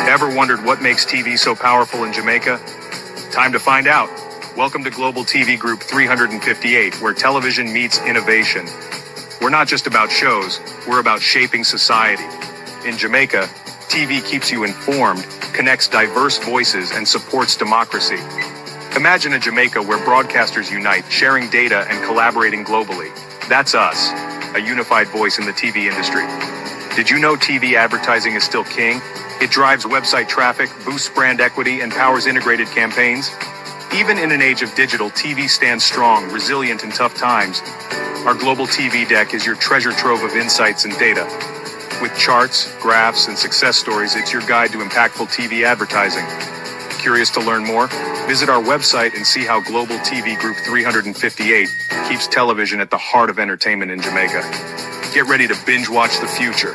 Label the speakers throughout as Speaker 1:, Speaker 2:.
Speaker 1: Ever wondered what makes TV so powerful in Jamaica? Time to find out. Welcome to Global TV Group 358, where television meets innovation. We're not just about shows, we're about shaping society. In Jamaica, TV keeps you informed, connects diverse voices, and supports democracy. Imagine a Jamaica where broadcasters unite, sharing data and collaborating globally. That's us, a unified voice in the TV industry. Did you know TV advertising is still king? It drives website traffic, boosts brand equity, and powers integrated campaigns. Even in an age of digital, TV stands strong, resilient in tough times. Our global TV deck is your treasure trove of insights and data. With charts, graphs, and success stories, it's your guide to impactful TV advertising. Curious to learn more? Visit our website and see how Global TV Group 358 keeps television at the heart of entertainment in Jamaica. Get ready to binge watch the future.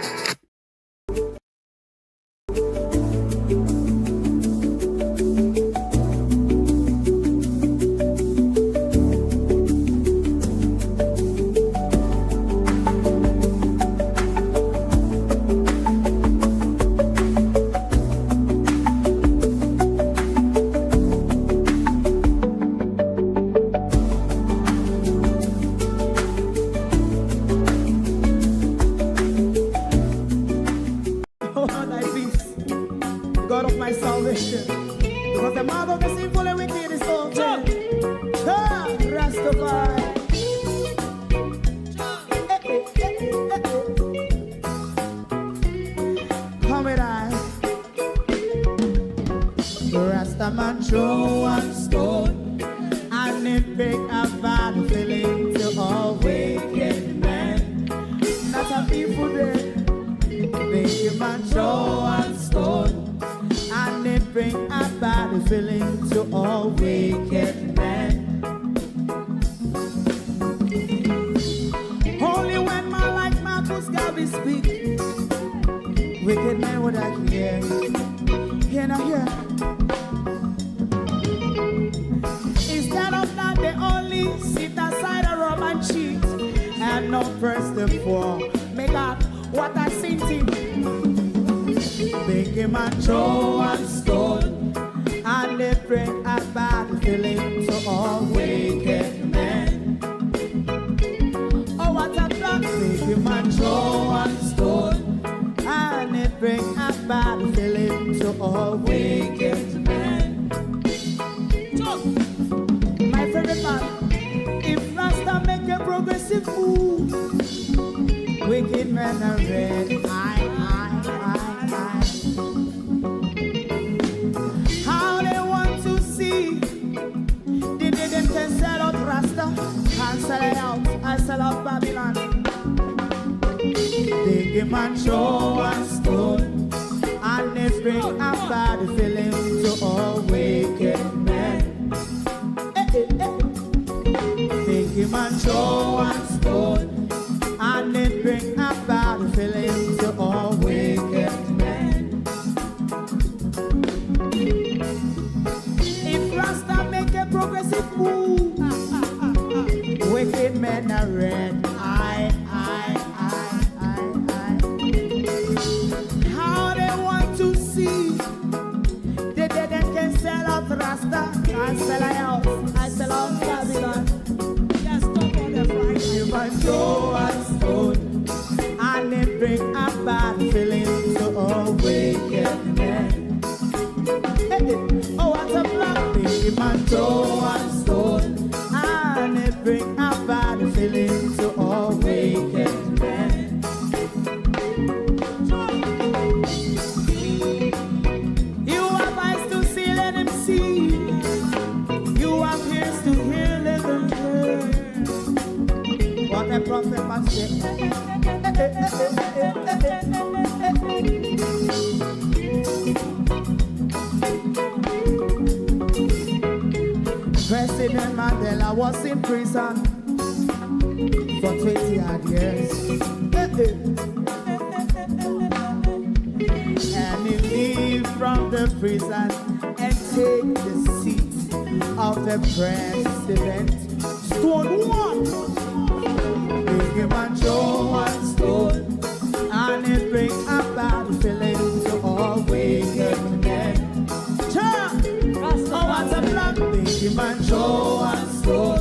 Speaker 2: God of my salvation, because the mouth of the sinful and wicked is open. Rastafari. Come with I. Rastaman throw one stone, and it break a bad feeling to all wicked men. Not a people there. Make a man throw one stone, and it bring a bad feeling to all wicked men. Only when man like Marcus Garvey speak, wicked men would I hear. Hear not hear. Instead of that, they only sit aside a rob and cheat, and not press the poor. Make up what I seen to. Make a man throw one stone, and they bring a bad feeling to all wicked men. Oh, what a plan! Make a man throw one stone, and it bring a bad feeling to all wicked men. My favorite man, if Rasta make a progressive move, wicked men are red. How they want to see the them can sell out Rasta and sell it out. I sell out Babylon. Big man throw one stone, and they bring a bad feeling to all wicked men. Big man throw one stone, and it bring a bad feeling to all wicked men. If Rasta make a progressive move, wicked men are red. How they want to see the dead can sell out Rasta and sell out. I sell out Babylon. Just stop on the Friday. You might throw a stone, and it bring a bad feeling to all wicked men. Oh, what a black big man throw one stone, and it bring a bad feeling to all wicked men. You have eyes to see, let him see. You have ears to hear, let them hear. What a prophet must say. President Mandela was in prison for 20 odd years. And he leave from the prison and take the seat of the president. Stone one. Big man throw one stone, and it bring a bad feeling to all wicked man show and soul,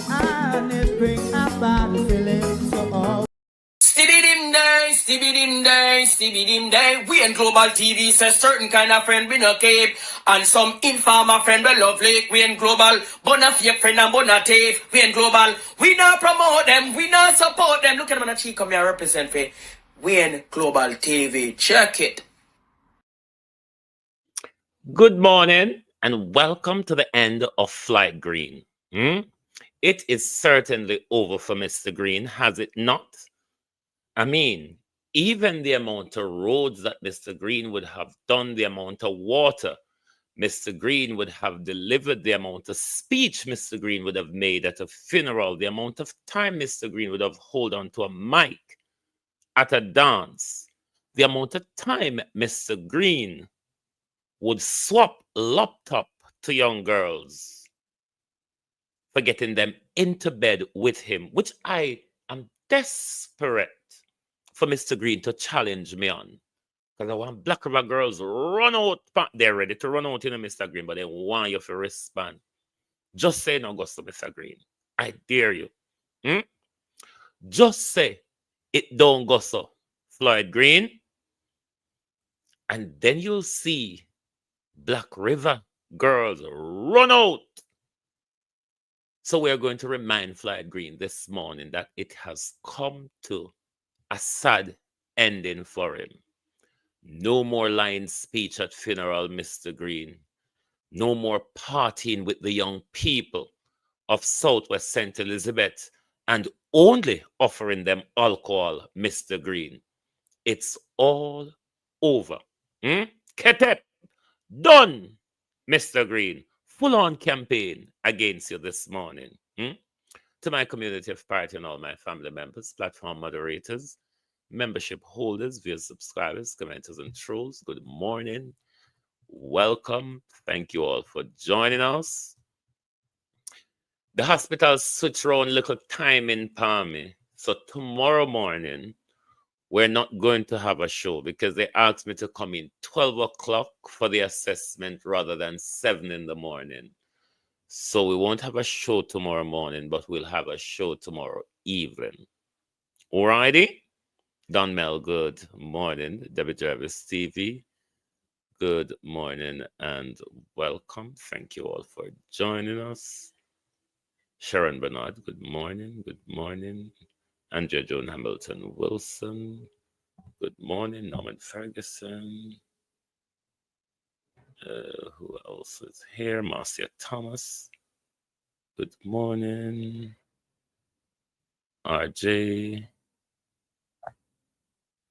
Speaker 2: and it bring a bad feeling to all.
Speaker 3: Stibby dim day. We in Global TV says certain kind of friend we no keep, and some informer friend we lovely. We in Global, bona fake friend and bona tape. We in Global, we not promote them, we not support them. Look at them on the cheek, come here represent for. We in Global TV. Check it.
Speaker 4: Good morning and welcome to the end of Flight Green. It is certainly over for Mr. Green, has it not? I mean, even the amount of roads that Mr. Green would have done, the amount of water Mr. Green would have delivered, the amount of speech Mr. Green would have made at a funeral, the amount of time Mr. Green would have held on to a mic at a dance, the amount of time Mr. Green would swap laptop to young girls for getting them into bed with him, which I am desperate for Mr. Green to challenge me on. Because I want Black River girls run out. They're ready to run out, Mr. Green, but they want you to respond. Just say no, goes to Mr. Green. I dare you. Just say it don't go so, Floyd Green. And then you'll see Black River girls run out. So we're going to remind Floyd Green this morning that it has come to a sad ending for him. No more lying speech at funeral, Mr. Green. No more partying with the young people of Southwest St. Elizabeth and only offering them alcohol, Mr. Green. It's all over. Ketep, done, Mr. Green. Full-on campaign against you this morning. To my community of party and all my family members, platform moderators, membership holders, via subscribers, commenters, and trolls, good morning. Welcome. Thank you all for joining us. The hospital switched around little time in Palmy. So tomorrow morning, we're not going to have a show because they asked me to come in 12 o'clock for the assessment rather than 7 in the morning. So we won't have a show tomorrow morning, but we'll have a show tomorrow evening. Alrighty? Don Mel, good morning. Debbie Jarvis TV, good morning and welcome. Thank you all for joining us. Sharon Bernard, good morning. Good morning. Andrea Joan Hamilton Wilson, good morning. Norman Ferguson. Who else is here? Marcia Thomas, good morning. RJ,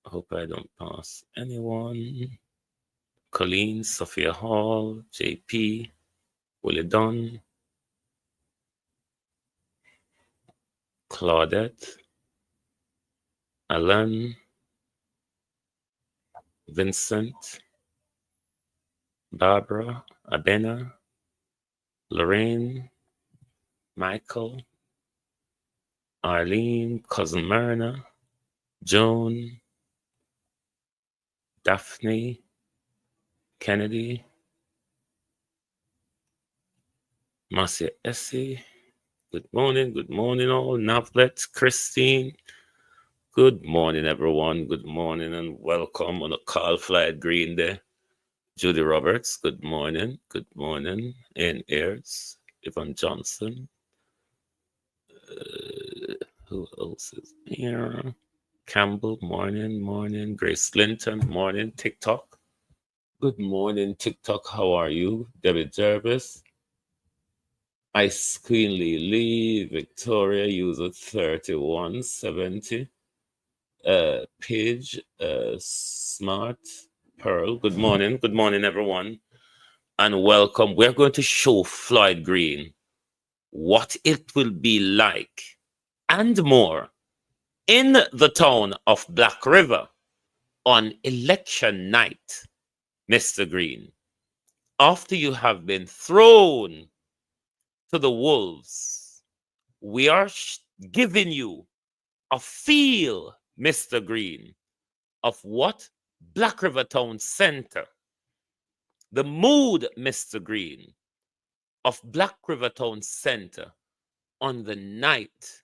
Speaker 4: hope I don't pass anyone. Colleen, Sophia Hall, JP, Willie Dunn, Claudette, Alan, Vincent, Barbara, Abena, Lorraine, Michael, Arlene, Cousin Myrna, Joan, Daphne, Kennedy, Marcia Essie, good morning all. Navlet, Christine, good morning everyone, good morning and welcome on a call Flight Green Day. Judy Roberts, good morning, Ian Ayers, Yvonne Johnson, who else is here? Campbell, morning, Grace Linton, morning, TikTok. Good morning, TikTok. How are you? Debbie Jervis, Ice Queen Lee, Victoria, user 3170. Page, Smart, Pearl. Good morning, everyone, and welcome. We're going to show Floyd Green what it will be like and more in the town of Black River on election night, Mr. Green, after you have been thrown to the wolves. We are giving you a feel, Mr. Green, of what Black River Town Center, the mood, Mr. Green, of Black River Town Center on the night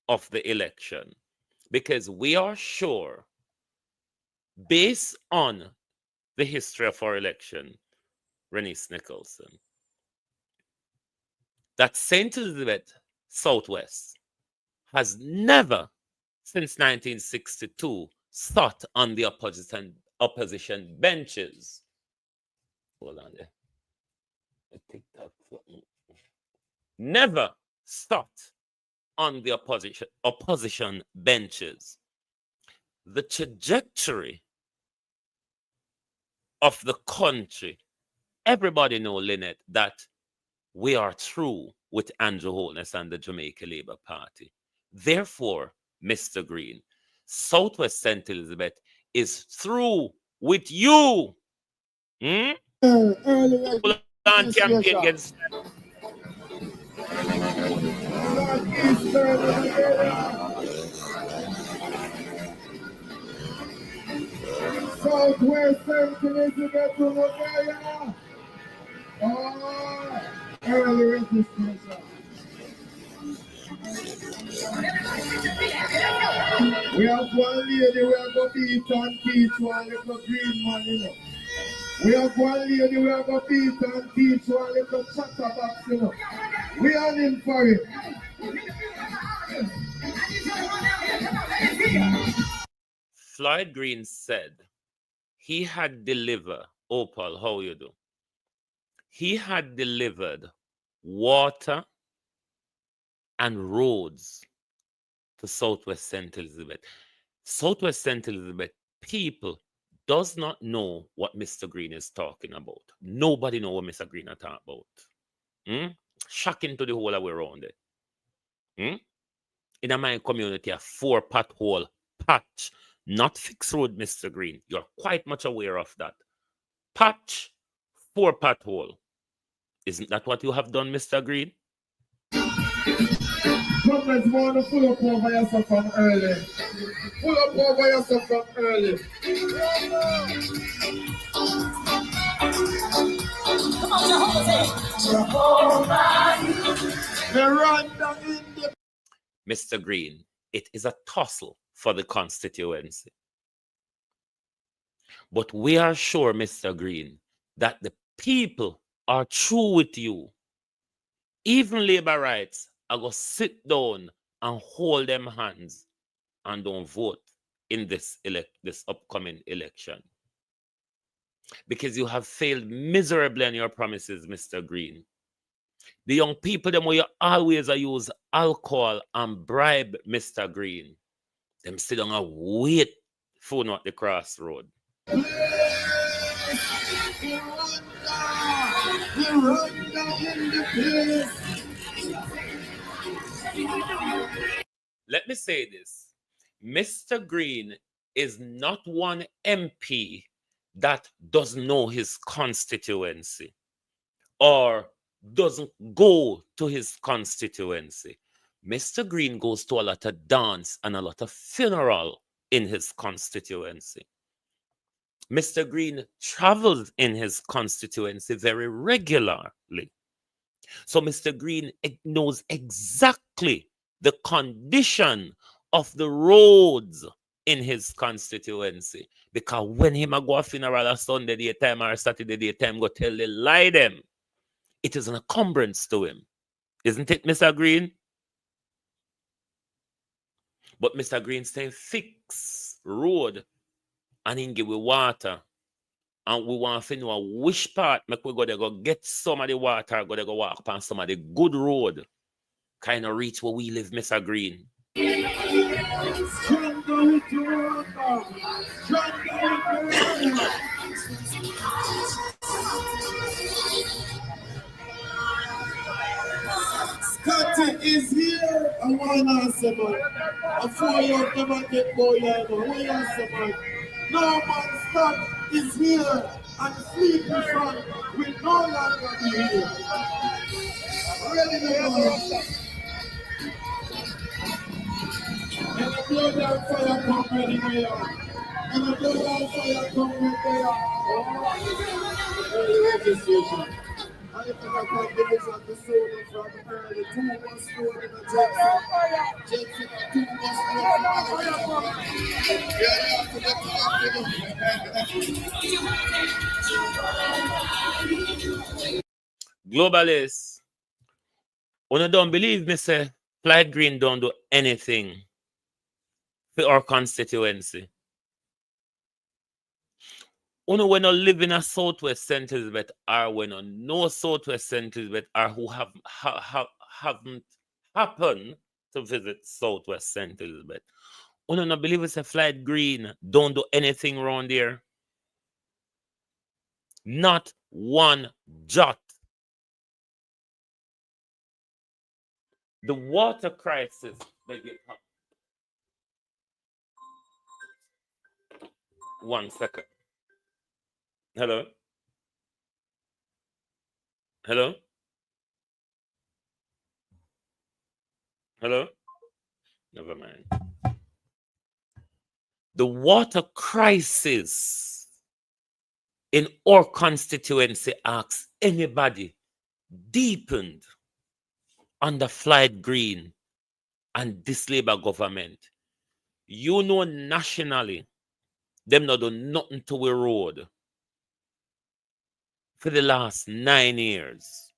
Speaker 4: of the election, because we are sure, based on the history of our election, Renice Nicholson, that St. Elizabeth Southwest has never, since 1962, sat on the opposition benches. Hold on there. Never sat on the opposition benches. The trajectory of the country, everybody know, Lynette, that we are through with Andrew Holness and the Jamaica Labour Party. Therefore, Mr. Green, Southwest St. Elizabeth is through with you. Campaign gets
Speaker 2: Southwest St. Elizabeth to Mugaya. Oh, early registration. We have one lady we are going to beat and teach one little green man, you know. We have one lady we are going to beat and teach one little chatterbox, you know. We are in for it.
Speaker 4: Floyd Green said he had delivered, Opal, how you do? He had delivered water and roads to Southwest St. Elizabeth. Southwest St. Elizabeth people does not know what Mr. Green is talking about. Nobody know what Mr. Green is talking about. Shocking to the whole of way around it. In my community, a 4 pothole patch, not fixed road, Mr. Green. You're quite much aware of that. Patch, 4 pothole. Isn't that what you have done, Mr. Green?
Speaker 2: Government want to pull up over yourself from early. Pull up over yourself from early. Come on, Jehovah.
Speaker 4: Mr. Green, it is a tussle for the constituency. But we are sure, Mr. Green, that the people are true with you. Even labor rights are going to sit down and hold them hands and don't vote in this upcoming election. Because you have failed miserably on your promises, Mr. Green. The young people, them where you always use alcohol and bribe, Mr. Green. Them sit down and wait for not the crossroad. Let me say this. Mr. Green is not one MP that doesn't know his constituency or doesn't go to his constituency. Mr. Green goes to a lot of dance and a lot of funeral in his constituency. Mr. Green travels in his constituency very regularly. So Mr. Green knows exactly the condition of the roads in his constituency. Because when him go a funeral on Sunday daytime or Saturday daytime, go tell they lie them. It is an encumbrance to him. Isn't it, Mr. Green? But Mr. Green say fix road and he give we water. And we want to know which part make we go there go get some of the water, go there go walk on some of the good road. Kind of reach where we live, Mr. Green.
Speaker 2: Scotty is here. I want to answer, man. I 4 years never get boy, I know. What you answer, man? No man, Scott is here and sleep in front will no longer be here. Ready to go. And the blood and fire come ready there. And the blood and fire come ready there. Oh, registration. I think I come division the soul from early 2 months more than a Jackson. Jackson, 2 months more than a yeah, to the top.
Speaker 4: Globalists, when I don't believe me, say, Flight Green don't do anything for our constituency. When we not live in a Southwest St. Elizabeth, or when no Southwest St. Elizabeth, or who haven't happened to visit Southwest St. Elizabeth. When not believe it's a Flight Green, don't do anything around there. Not one jot. The water crisis, beg your pardon. 1 second. Hello? Hello? Hello? Never mind. The water crisis in our constituency, asks anybody, deepened under Flight Green and this Labour government. You know, nationally, them not do nothing to a road for the last 9 years.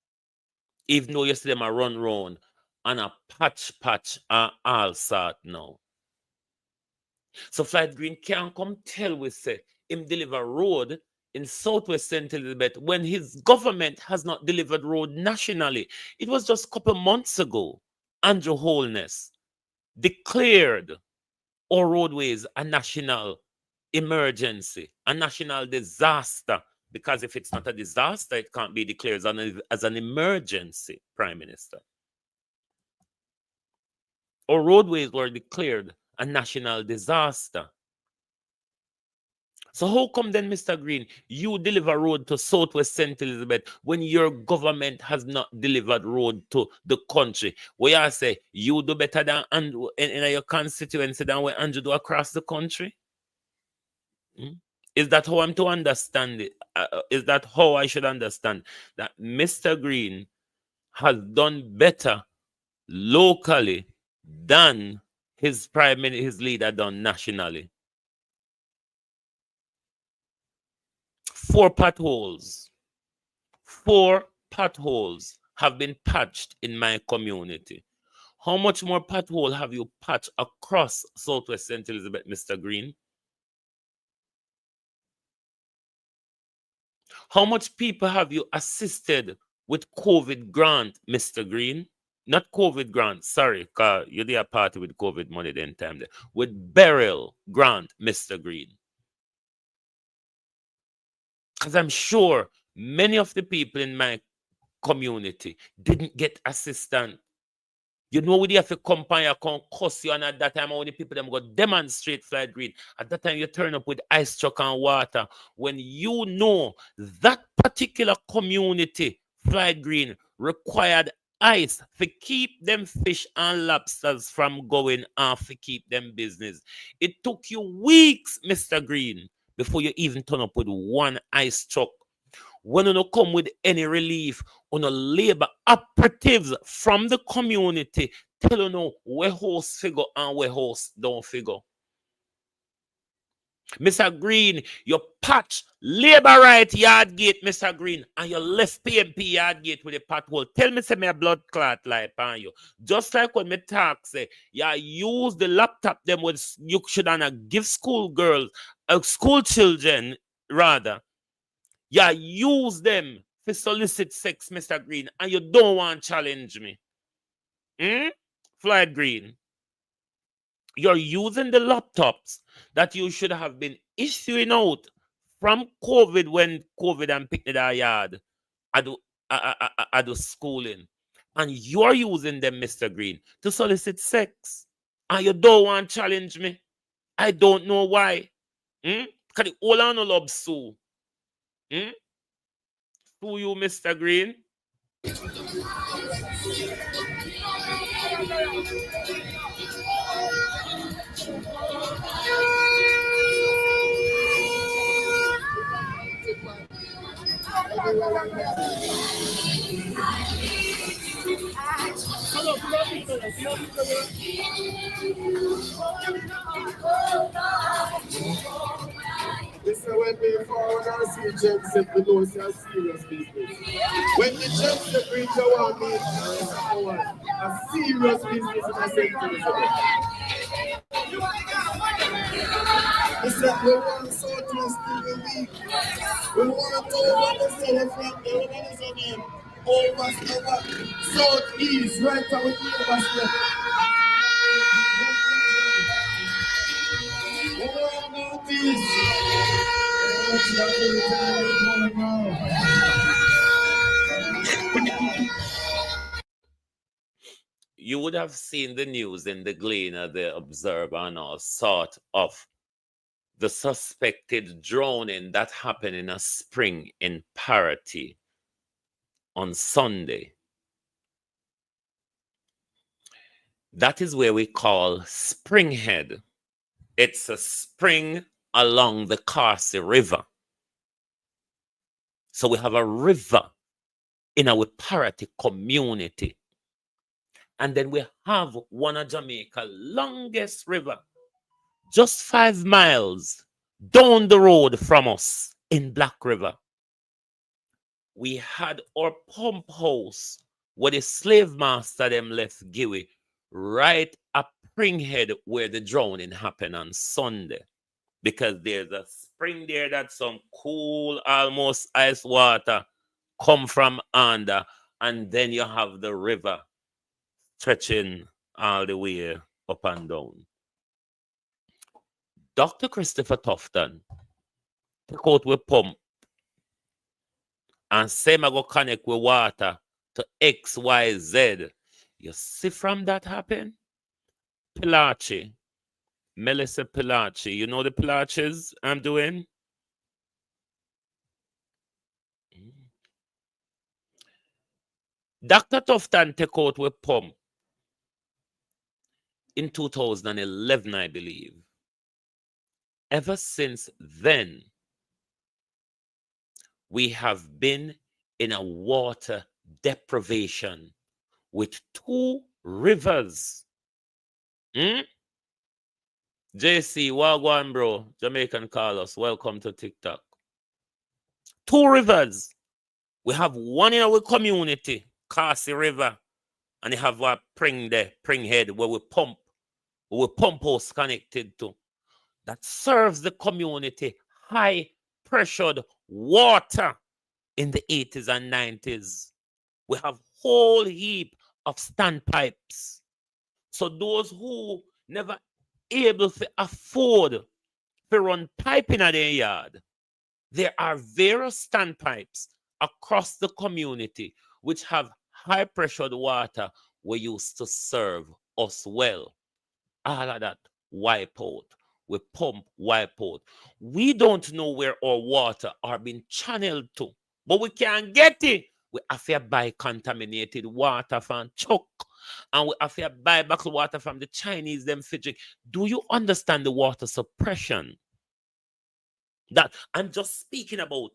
Speaker 4: Even though you see them a run round and a patch and all sort now. So Flight Green can't come tell we say him deliver road in Southwest St. Elizabeth when his government has not delivered road nationally. It was just a couple months ago, Andrew Holness declared our roadways a national emergency, a national disaster, because if it's not a disaster, it can't be declared as an emergency, Prime Minister. Our roadways were declared a national disaster. So how come then, Mr. Green, you deliver road to Southwest St. Elizabeth when your government has not delivered road to the country? Where I say you do better than Andrew in your constituency than what Andrew do across the country? Is that how I'm to understand it? Is that how I should understand that Mr. Green has done better locally than his prime minister, his leader done nationally? 4 potholes have been patched in my community. How much more pothole have you patched across Southwest St. Elizabeth, Mr. Green? How much people have you assisted with COVID grant, Mr. Green? Not COVID grant, sorry, because you did a party with COVID money then time there. With burial grant, Mr. Green. Because I'm sure many of the people in my community didn't get assistance. You know, we have to come and you can cuss you, and at that time, when the people them go demonstrate Flight Green, at that time you turn up with ice truck and water. When you know that particular community, Flight Green, required ice to keep them fish and lobsters from going off, to keep them business. It took you weeks, Mr. Green, before you even turn up with one ice truck. When you come with any relief on a labor operatives from the community, tell you know where horse figure and where horse don't figure. Mr. Green, you patch labor right yard gate, Mr. Green, and you left PMP yard gate with a pothole. Tell me, say me a blood clot like on you. Just like when me talk say, you use the laptop them with you should give school girls, school children rather. You use them to solicit sex, Mr. Green, and you don't want to challenge me. Flight Green, you're using the laptops that you should have been issuing out from COVID when COVID and picked the yard. I do schooling. And you're using them, Mr. Green, to solicit sex. And you don't want to challenge me. I don't know why. Because the whole on no love sue. Who you, Mr. Green?
Speaker 5: This is when we forward and see Jensen, we know it's a serious business. When the Jensen preacher want me, a serious business in a sentence. He said, we want Southwest in the week. We want to over the city from the organization. Over Southeast, right now with the overstep. Over Northeast.
Speaker 4: You would have seen the news in the Gleaner, the Observer, and all sort of the suspected drowning that happened in a spring in Parity on Sunday. That is where we call Springhead. It's a spring along the Carsey River. So we have a river in our Parity community. And then we have one of Jamaica's longest river, just 5 miles down the road from us in Black River. We had our pump house where the slave master them left Giwi right at Springhead where the drowning happened on Sunday. Because there's a spring there that some cool, almost ice water come from under, and then you have the river stretching all the way up and down. Dr. Christopher Tufton take out with pump and say I go connect with water to XYZ. You see from that happen? Pilachi. Melissa Pilachi. You know the Pilaches I'm doing? Dr. Tufton take out with pump in 2011, I believe. Ever since then, we have been in a water deprivation with 2 rivers. JC, Wagwan, bro. Jamaican Carlos, welcome to TikTok. 2 rivers. We have one in our community, Carsey River, and you have a Springhead, where we pump house connected to. That serves the community high pressured water in the 80s and 90s. We have whole heap of standpipes. So those who never able to afford to run piping at their yard, there are various standpipes across the community which have high pressured water we used to serve us well. All of that wipe out. We pump, wipe out. We don't know where our water are being channeled to, but we can't get it. We have to buy contaminated water from Chuck, and we have to buy back the water from the Chinese, them Fiji. Do you understand the water suppression? That I'm just speaking about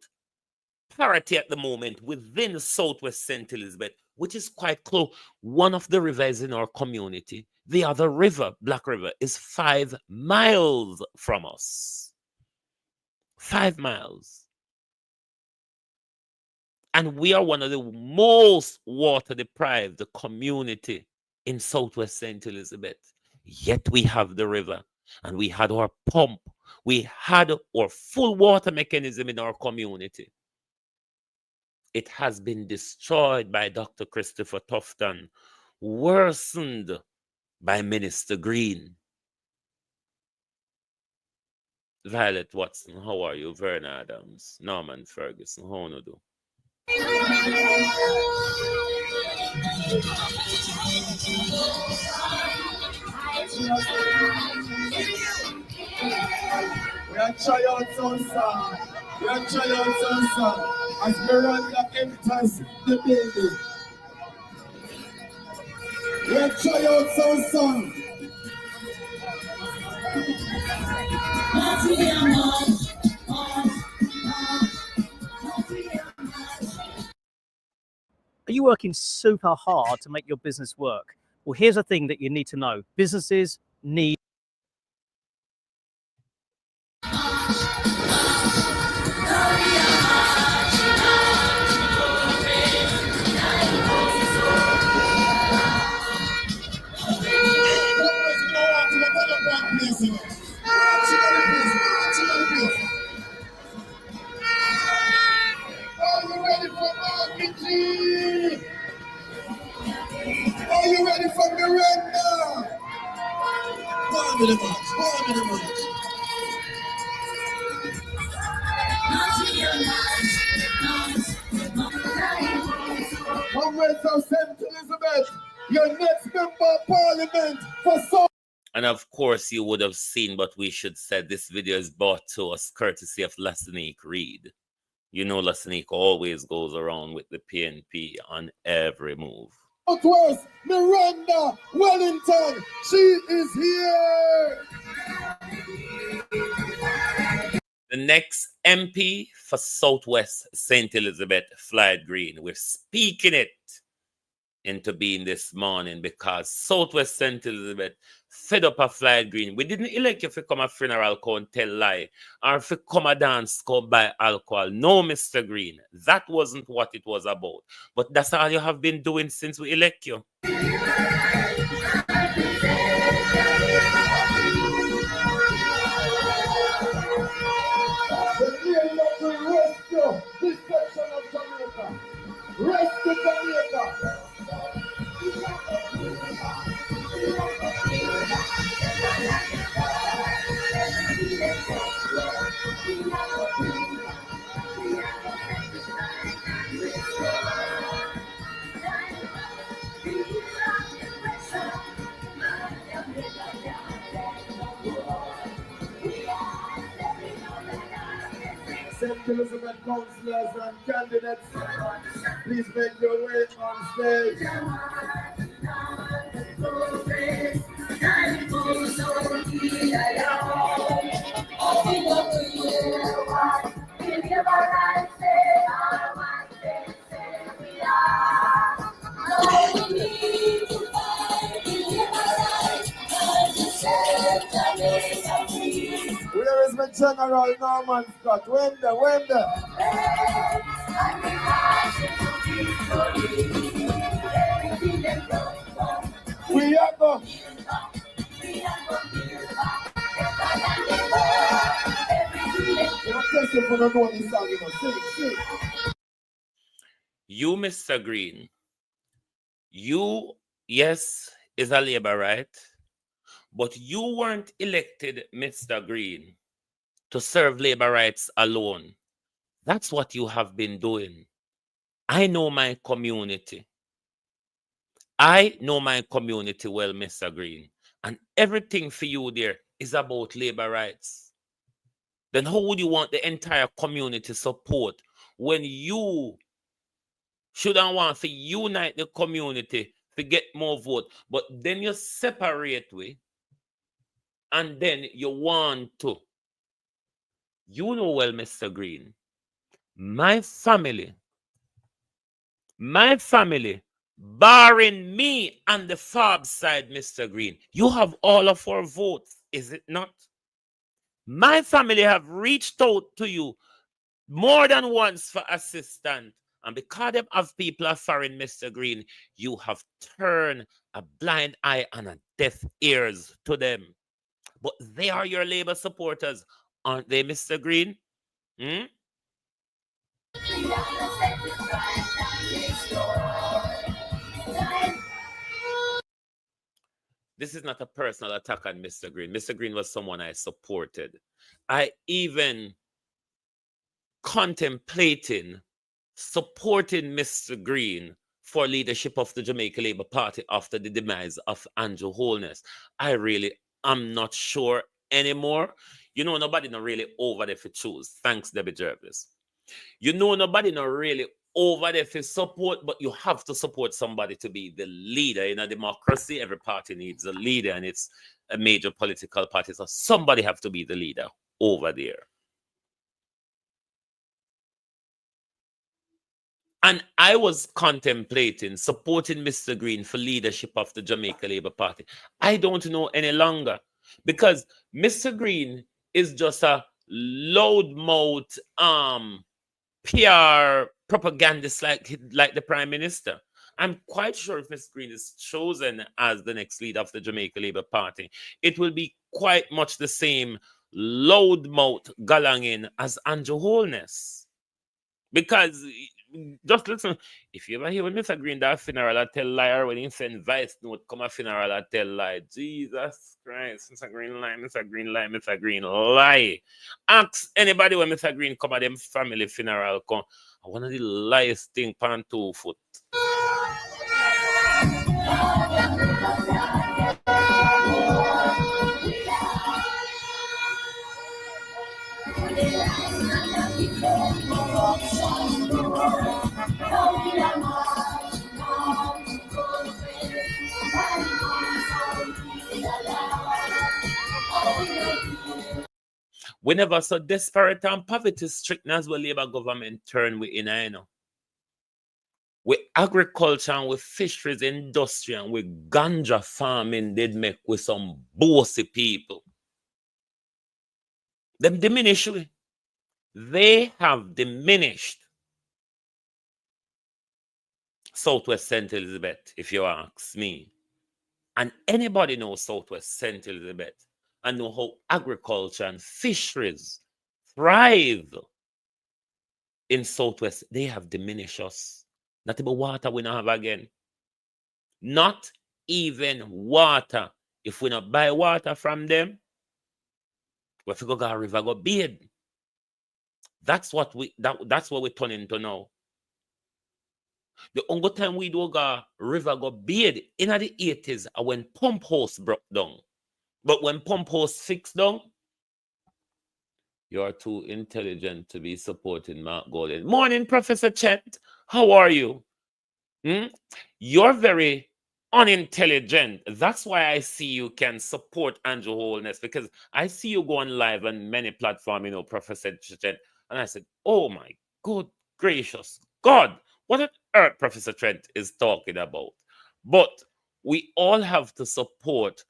Speaker 4: Parity at the moment within Southwest St. Elizabeth, which is quite close. One of the rivers in our community, the other river, Black River, is 5 miles from us. 5 miles. And we are one of the most water deprived community in Southwest St. Elizabeth. Yet we have the river, and we had our pump. We had our full water mechanism in our community. It has been destroyed by Dr. Christopher Tufton, worsened by Minister Green. Violet Watson, how are you? Verna Adams, Norman Ferguson, how do you?
Speaker 5: We are trying out some song. We are trying out some song. As Miranda enters the building. We are trying out some song.
Speaker 6: you working super hard to make your business work? Well, here's a thing that you need to know. Businesses need
Speaker 5: Are you ready for marketing? Are you ready for Miranda? One minute, one minute. Comrades of St. Elizabeth, your next member of parliament for so.
Speaker 4: And of course, you would have seen, but we should say this video is brought to us courtesy of Lasanique Reid. You know, Lasanique always goes around with the PNP on every move.
Speaker 5: Southwest, Miranda Wellington, she is here.
Speaker 4: The next MP for Southwest St. Elizabeth, Floyd Green. We're speaking it into being this morning because Southwest St. Elizabeth fed up a Floyd Green. We didn't elect you if you come a funeral call and tell lie, or if you come a dance call buy alcohol. No, Mr. Green, that wasn't what it was about. But that's all you have been doing since we elect you.
Speaker 5: Rescue Jamaica. St. Elizabeth councillors and candidates, please make your way on stage. Where is my General Norman Scott? When the? We are go.
Speaker 4: You, Mr. Green, you, yes, is a labor, right? But you weren't elected, Mr. Green, to serve labor rights alone. That's what you have been doing. I know my community. I know my community well, Mr. Green. And everything for you there is about labor rights. Then how would you want the entire community support when you shouldn't want to unite the community to get more vote, but then you separate we, and then you want to. You know well, Mr. Green, my family, barring me and the FAB side, Mr. Green, you have all of our votes, is it not? My family have reached out to you more than once for assistance. And because them have people are foreign, Mr. Green, you have turned a blind eye and a deaf ears to them. But they are your labor supporters, aren't they, Mr. Green? This is not a personal attack on Mr. Green. Mr. Green was someone I supported. I even contemplating supporting Mr. Green for leadership of the Jamaica Labour Party after the demise of Andrew Holness. I really am not sure anymore. You know, nobody not really over there for choose. Thanks, Debbie Jervis. You know, nobody not really over there for support, but you have to support somebody to be the leader. In a democracy, every party needs a leader, and it's a major political party. So somebody have to be the leader over there. And I was contemplating supporting Mr. Green for leadership of the Jamaica Labour Party. I don't know any longer because Mr. Green is just a loudmouth PR propagandist like the Prime Minister. I'm quite sure if Mr. Green is chosen as the next leader of the Jamaica Labour Party, it will be quite much the same loudmouth galanging as Andrew Holness. Because just listen, if you ever hear when Mr. Green that funeral, I tell liar when he send vice note come a funeral, I tell lie. Jesus Christ, Mr. Green lie, Mr. Green lie, Mr. Green lie. Ask anybody when Mr. Green come at them family funeral come. One of the liest thing pan 2 foot. We never saw desperate and poverty stricken as well Labour government turn we in, I know. With agriculture and with fisheries industry and with ganja farming did make with some bossy people. Them diminish we. They have diminished Southwest St. Elizabeth, if you ask me. And anybody knows Southwest St. Elizabeth and know how agriculture and fisheries thrive in Southwest, they have diminished us. Not even water we don't have again. Not even water. If we not buy water from them, we have to go to a river, go bathe. That's what that's what we turn into now. The only time we do go river go bathe in the 80s are when pump house broke down. But when pump house fixed down, you are too intelligent to be supporting Mark Golden. Morning, Professor Chet. How are you? You're very unintelligent. That's why I see you can support Andrew Holness, because I see you going live on many platforms, Professor Chet. And I said, oh my good gracious God, what on earth Professor Trent is talking about? But we all have to support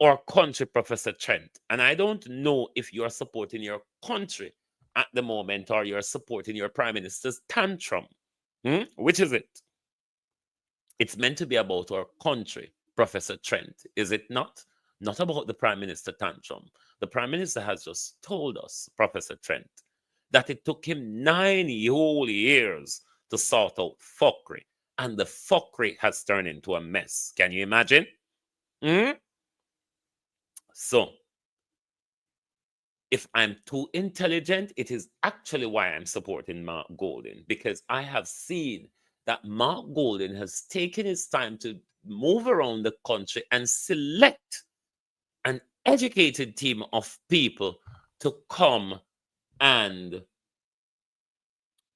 Speaker 4: our country, Professor Trent. And I don't know if you're supporting your country at the moment or you're supporting your Prime Minister's tantrum. Which is it? It's meant to be about our country, Professor Trent, is it not? Not about the Prime Minister tantrum. The Prime Minister has just told us, Professor Trent, that it took him 9 whole years to sort out fuckery. And the fuckery has turned into a mess. Can you imagine? So, if I'm too intelligent, it is actually why I'm supporting Mark Golden, because I have seen that Mark Golden has taken his time to move around the country and select an educated team of people to come and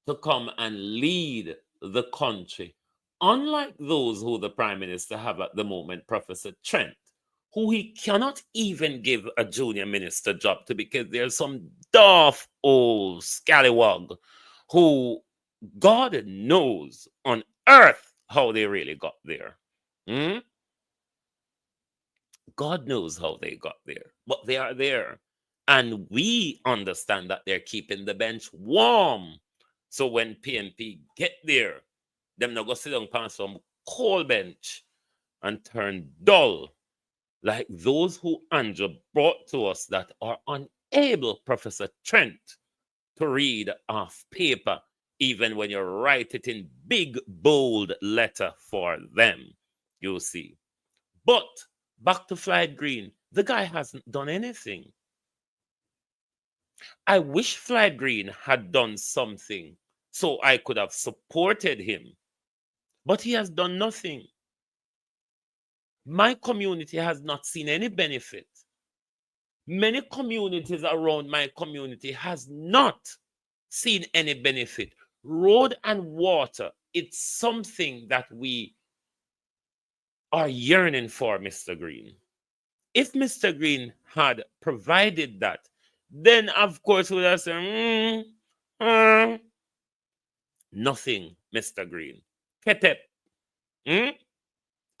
Speaker 4: lead the country. Unlike those who the Prime Minister have at the moment, Professor Trent, who he cannot even give a junior minister job to because there's some daft old scallywag who God knows on earth how they really got there. God knows how they got there, but they are there. And we understand that they're keeping the bench warm. So when PNP get there, them not go sit down on some cold bench and turn dull like those who Andrew brought to us that are unable, Professor Trent, to read off paper, even when you write it in big, bold letter for them, you see. But back to Floyd Green, the guy hasn't done anything. I wish Floyd Green had done something so I could have supported him. But he has done nothing. My community has not seen any benefit. Many communities around my community has not seen any benefit. Road and water, it's something that we are yearning for, Mr. Green. If Mr. Green had provided that, then of course we would have said, Nothing, Mr. Green. Ketep. Hmm?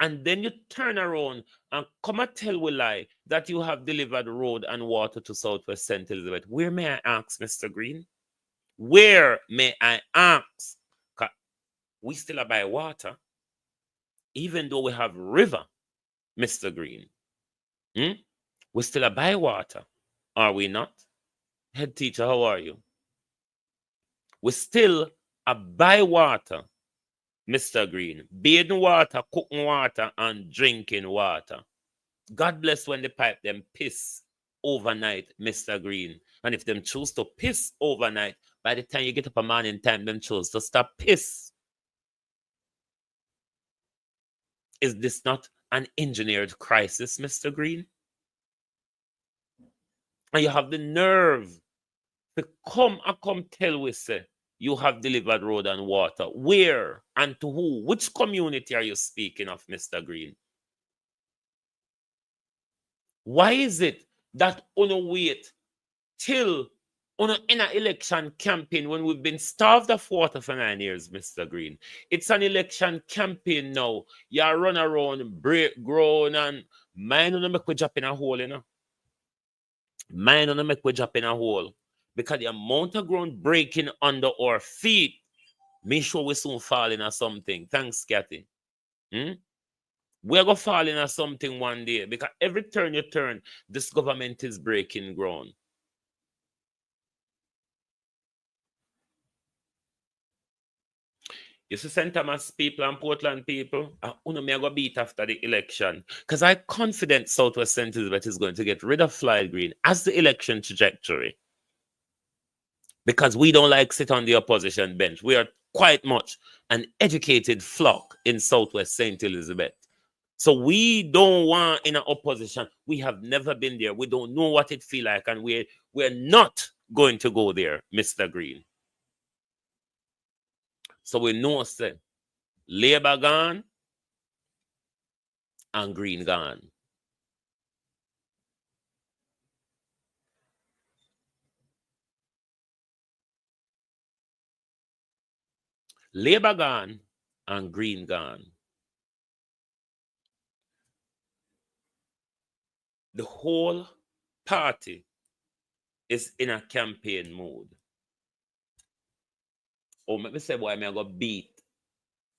Speaker 4: And then you turn around and come and tell we lie that you have delivered road and water to Southwest St. Elizabeth. Where may I ask, Mr. Green? Where may I ask? 'Cause we still buy water, even though we have river, Mr. Green. Hmm? We still buy water, are we not? Head teacher, how are you? We still buy water, Mr. Green. Bathing water, cooking water, and drinking water. God bless when the pipe them piss overnight, Mr. Green. And if them choose to piss overnight, by the time you get up a morning time, them choose to stop piss. Is this not an engineered crisis, Mr. Green? And you have the nerve to come tell we say you have delivered road and water. Where and to who? Which community are you speaking of, Mr. Green? Why is it that on wait till on in an election campaign when we've been starved of water for 9 years, Mr. Green? It's an election campaign now. You run around, break ground, and mine on make we drop in a hole, you know. Mine on make we drop in a hole. Because the amount of ground breaking under our feet, make sure we soon fall into something. Thanks, Kathy. We're going to fall into something one day because every turn you turn, this government is breaking ground. You see, St. Thomas people and Portland people, I going to beat after the election because I'm confident Southwest St. Elizabeth is going to get rid of Flight Green as the election trajectory. Because we don't like sit on the opposition bench. We are quite much an educated flock in Southwest St. Elizabeth. So we don't want in an opposition. We have never been there. We don't know what it feel like. And we're not going to go there, Mr. Green. So we know, say, Labour gone and Green gone. Labour gone and Green gone. The whole party is in a campaign mode. Oh, let me say, boy, I'm going to beat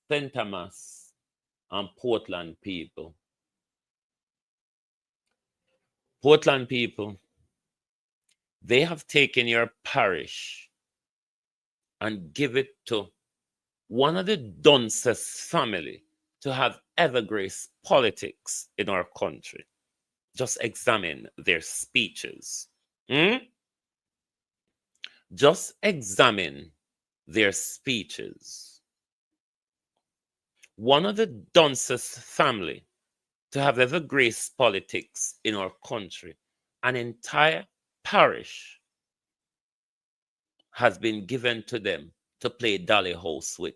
Speaker 4: St. Thomas and Portland people. Portland people, they have taken your parish and give it to one of the duncest family to have evergrace politics in our country. Just examine their speeches. Just examine their speeches. One of the duncest family to have ever graced politics in our country, an entire parish has been given to them to play dolly house with.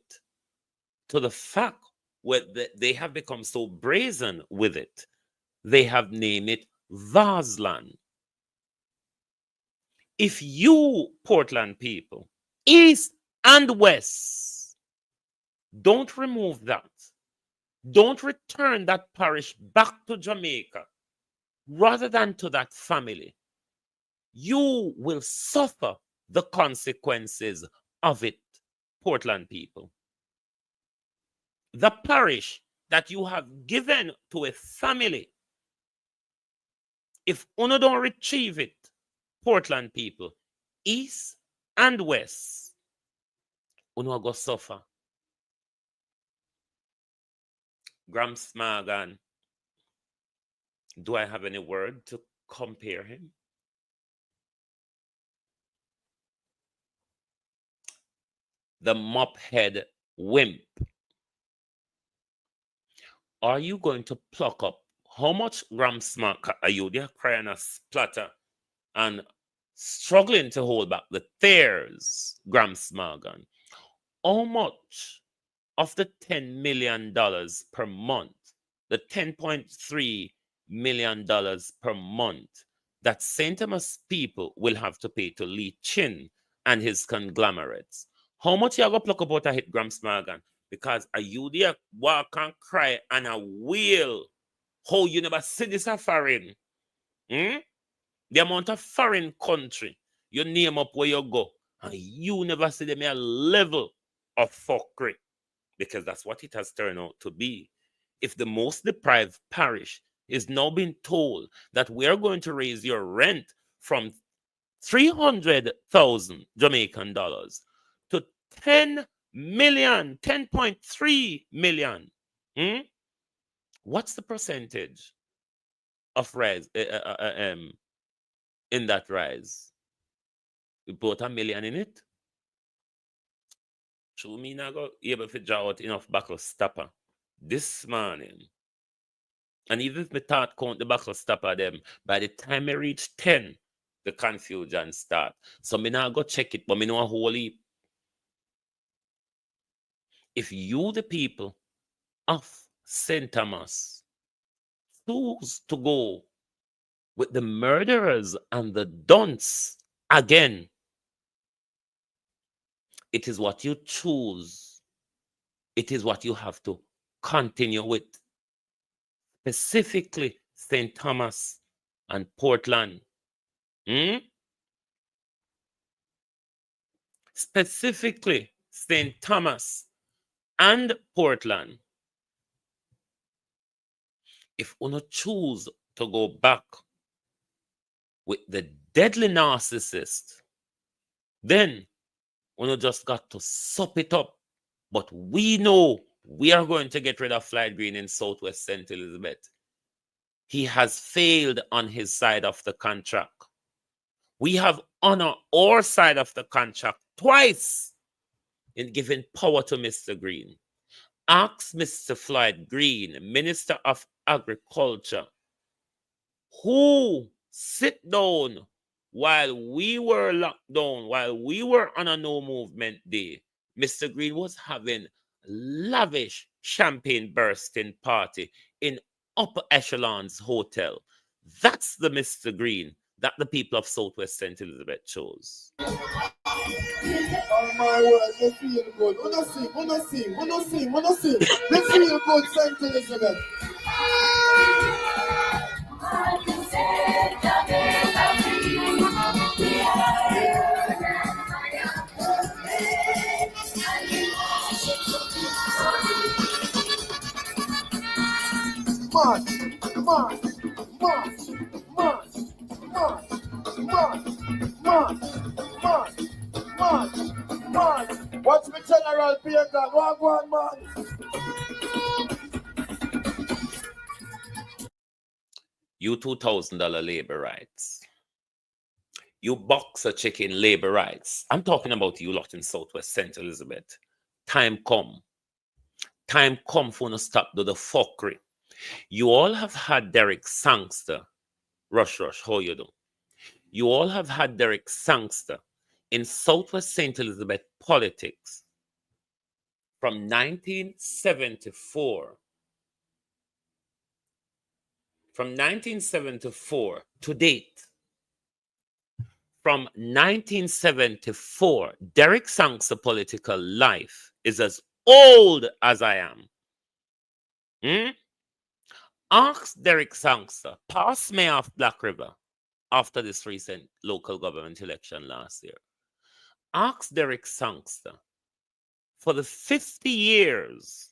Speaker 4: To the fact where they have become so brazen with it, they have named it Varsland. If you, Portland people, east and west, don't remove that, don't return that parish back to Jamaica rather than to that family, you will suffer the consequences of it, Portland people. The parish that you have given to a family, if uno don't retrieve it, Portland people, east and west, uno go suffer. Gramps Morgan, do I have any word to compare him? The mophead wimp. Are you going to pluck up how much Gramps Morgan are you there crying a splatter and struggling to hold back the tears, Gramps Morgan? How much of the $10 million per month, the $10.3 million per month that St. Thomas people will have to pay to Lee Chin and his conglomerates, How much you go pluck up out a hit Gram Smargan? Because are you there walk and cry and a wail? How you never see this a foreign? Hmm? The amount of foreign country you name up where you go, and you never see them a level of fuckery, because that's what it has turned out to be. If the most deprived parish is now being told that we are going to raise your rent from 300,000 Jamaican dollars to 10 million, 10.3 million, what's the percentage of rise in that rise? We put $1 million in it. Show me now go able to draw out enough buckle stopper this morning. And even if me thought count the buckle stopper them, by the time I reach 10, the confusion start. So me now go check it, but me know a whole heap. If you, the people of St. Thomas, choose to go with the murderers and the dunce again, it is what you choose. It is what you have to continue with. Specifically, St. Thomas and Portland. Specifically, St. Thomas and Portland. If you choose to go back with the deadly narcissist, then you just got to sup it up. But we know we are going to get rid of Floyd Green in Southwest St. Elizabeth. He has failed on his side of the contract. We have honored our side of the contract twice in giving power to Mr. Green. Ask Mr. Floyd Green, Minister of Agriculture, who sit down while we were locked down, while we were on a no movement day. Mr. Green was having lavish champagne bursting party in upper echelons hotel. That's the Mr. Green that the people of Southwest St. Elizabeth chose.
Speaker 5: Oh my word, you feel good. Wanna sing. You feel good, St. Elizabeth. March. Watch me General Peter. Walk one, man.
Speaker 4: You $2,000 labor rights. You boxer chicken labor rights. I'm talking about you lot in Southwest St. Elizabeth. Time come. Time come for to stop the fuckery. You all have had Derek Sangster. Rush, how you do? You all have had Derek Sangster in Southwest St. Elizabeth politics from 1974. From 1974 to date. From 1974, Derek Sangster political life is as old as I am. Ask Derek Sangster, past mayor of Black River, after this recent local government election last year. Ask Derek Sangster, for the 50 years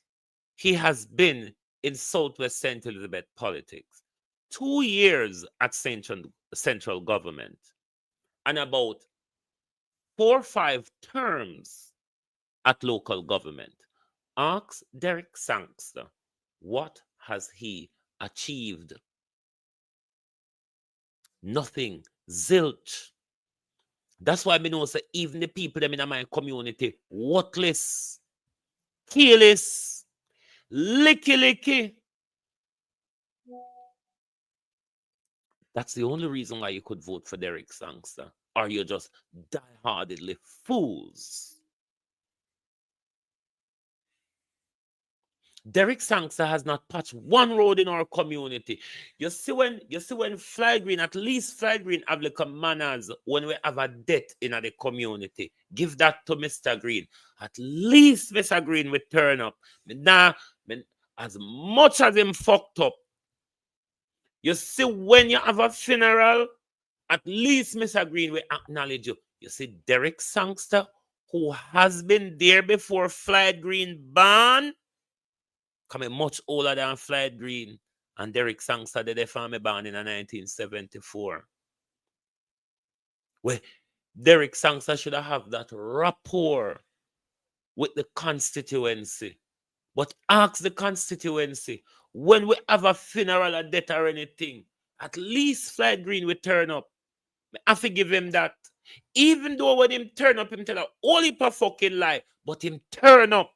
Speaker 4: he has been in Southwest St. Elizabeth politics, 2 years at central government, and about 4 or 5 terms at local government. Ask Derek Sangster, what has he achieved? Nothing. Zilch. That's why I know say even the people them in my community, worthless, careless, licky. That's the only reason why you could vote for Derek Sangster. Or you're just die-heartedly fools. Derek Sangster has not patched one road in our community. You see when Fly Green, at least Fly Green have like manners when we have a debt in the community. Give that to Mr. Green. At least Mr. Green will turn up. Now, as much as him fucked up, you see when you have a funeral, at least Mr. Green will acknowledge you. You see Derek Sangster, who has been there before Fly Green born, coming much older than Flight Green, and Derek Sangster did the family born in 1974. Where Derek Sangster should have that rapport with the constituency. But ask the constituency, when we have a funeral, a death or anything, at least Flight Green will turn up. I have to give him that. Even though when him turn up, him tell a whole heap of fucking lie, but him turn up.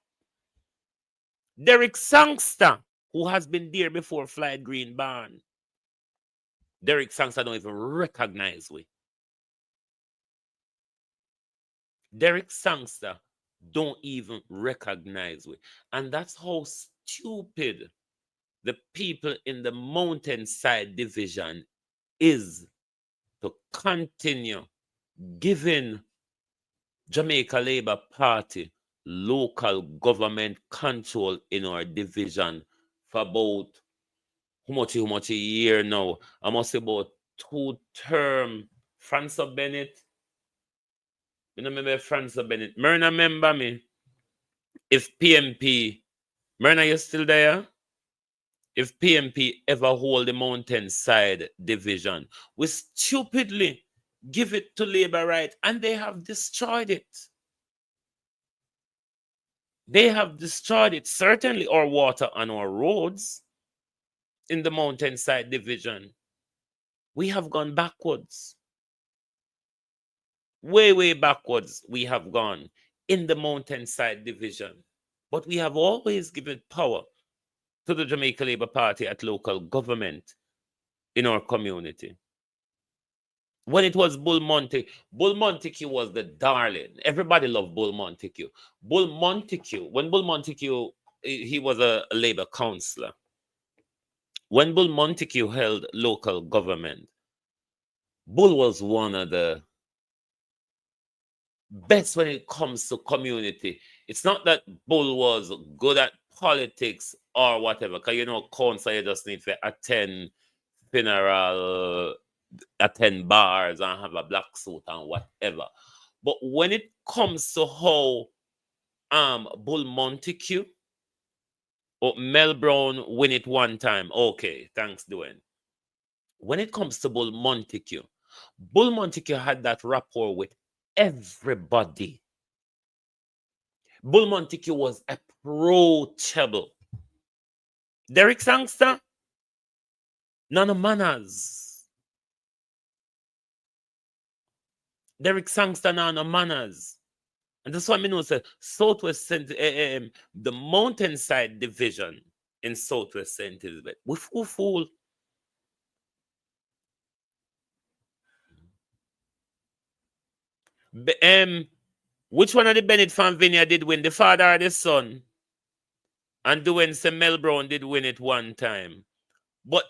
Speaker 4: Derek Sangster, who has been there before Flight Green born. Derek Sangster don't even recognize we. Derek Sangster don't even recognize we. And that's how stupid the people in the Mountainside division is to continue giving Jamaica Labour Party local government control in our division for about how much a year now? I must say about 2 terms. Francis Bennett. I don't remember Francis Bennett. Myrna remember me. If PMP, Myrna, you still there? If PMP ever hold the Mountainside division, we stupidly give it to Labour right, and they have destroyed it. They have destroyed it. Certainly our water and our roads in the Mountainside division. We have gone backwards. Way, way backwards we have gone in the Mountainside division. But we have always given power to the Jamaica Labour Party at local government in our community. When it was Bull Montague was the darling. Everybody loved Bull Montague. When Bull Montague, he was a Labour councillor. When Bull Montague held local government, Bull was one of the best when it comes to community. It's not that Bull was good at politics or whatever, because council, you just need to attend funeral, attend bars and have a black suit and whatever. But when it comes to how Bull Montague or Mel Brown win it one time, okay, thanks, Dwayne. When it comes to Bull Montague had that rapport with everybody. Bull Montague was approachable. Derek Sangster, none of manners. Derek Sangster, none of manners. And that's what I know, say Southwest St. The Mountainside division in Southwest St. Elizabeth. We fool. Which one of the Bennett fan Vineyard did win? The father or the son? And Dwayne say Mel Brown did win it one time. But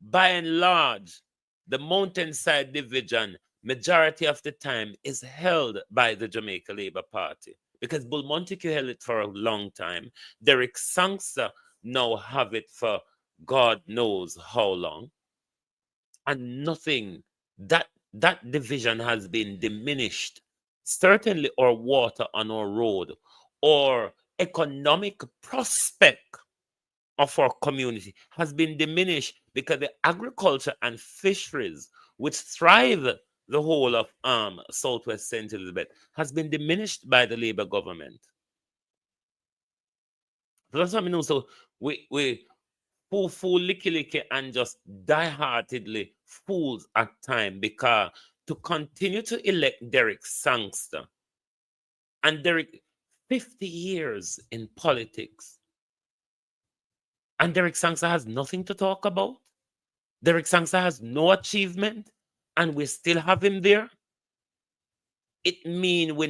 Speaker 4: by and large, the Mountainside division, majority of the time, is held by the Jamaica Labour Party. Because Bull Montague held it for a long time. Derek Sangster now have it for God knows how long. And nothing, that division has been diminished. Certainly our water on our road or economic prospect of our community has been diminished because the agriculture and fisheries, which thrive the whole of Southwest St. Elizabeth, has been diminished by the Labour government. So that's what I mean. So we fool licky and just die-heartedly fools at time, because to continue to elect Derek Sangster, and Derek 50 years in politics, and Derek Sangster has nothing to talk about. Derek Sangster has no achievement, and we still have him there. it mean we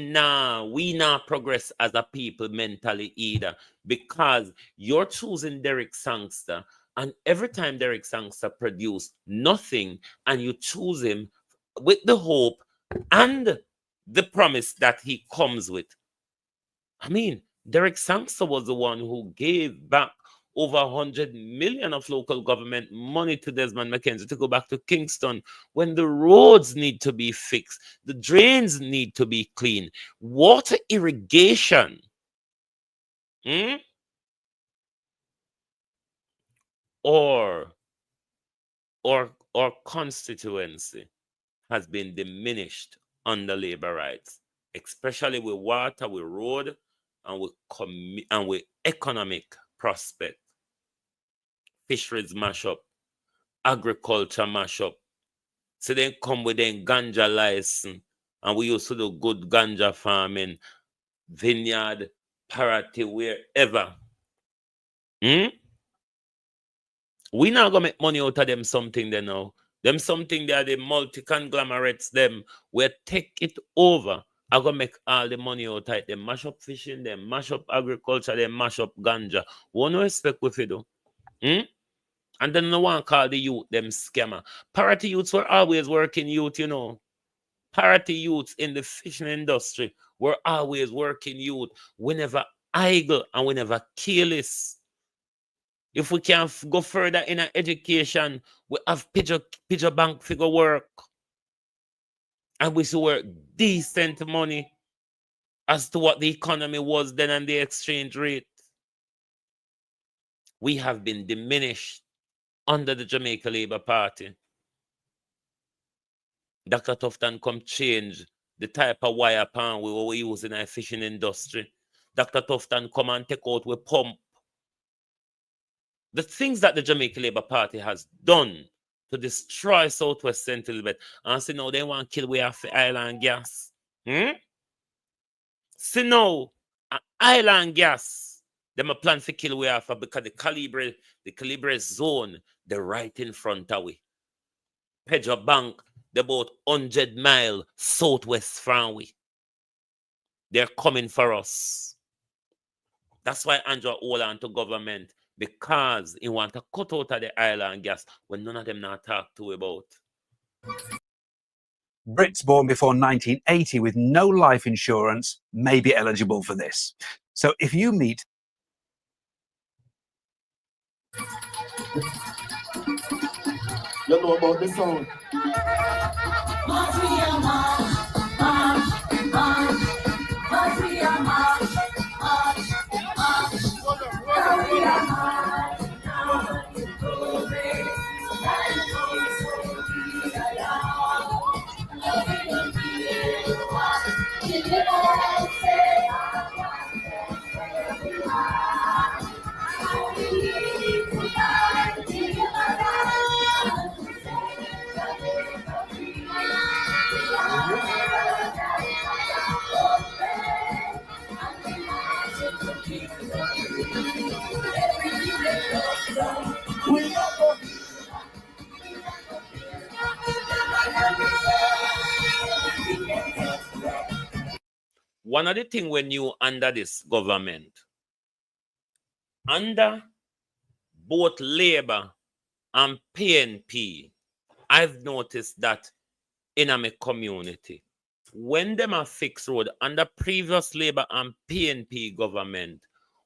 Speaker 4: not progress as a people mentally either, because you're choosing Derek Sangster, and every time Derek Sangster produce nothing, and you choose him with the hope and the promise that he comes with. I mean, Derek Sangster was the one who gave back over 100 million of local government money to Desmond McKenzie to go back to Kingston when the roads need to be fixed, the drains need to be clean, water irrigation. Or constituency has been diminished under labor rights, especially with water, with road, and with economic prospect. Fisheries mash up, agriculture mash up. So they come with a ganja license, and we used to do good ganja farming, vineyard, parity, wherever. We not gonna make money out of them something they know. Them something they are the multi-conglomerates, them we take it over. I gonna make all the money out of it. They mash up fishing, they mash up agriculture, they mash up ganja. What no expect with it do? And then no one call the youth them scammer. Parity youths were always working youth, you know. Parity youths in the fishing industry were always working youth. We never idle and we never careless. If we can go further in our education, we have picture bank figure work. And we should work decent money as to what the economy was then and the exchange rate. We have been diminished under the Jamaica Labour Party. Dr. Tufton come change the type of wire pan we were using in our fishing industry. Dr. Tufton come and take out with pump. The things that the Jamaica Labour Party has done to destroy Southwest St. Elizabeth, and see now they want to kill we off the island gas. See now, island gas, them a plan to kill we off because the Calibre zone, they're right in front of we. Pedro Bank, they're about 100 miles southwest from we. They're coming for us. That's why Andrew hold on to government, because he want to cut out of the island gas when none of them not talk to about.
Speaker 7: Brits born before 1980 with no life insurance may be eligible for this. So if you meet...
Speaker 5: You know about the sound.
Speaker 4: One of the things when you under this government, under both Labour and PNP, I've noticed that in my community, when them a fix road under previous Labour and PNP government,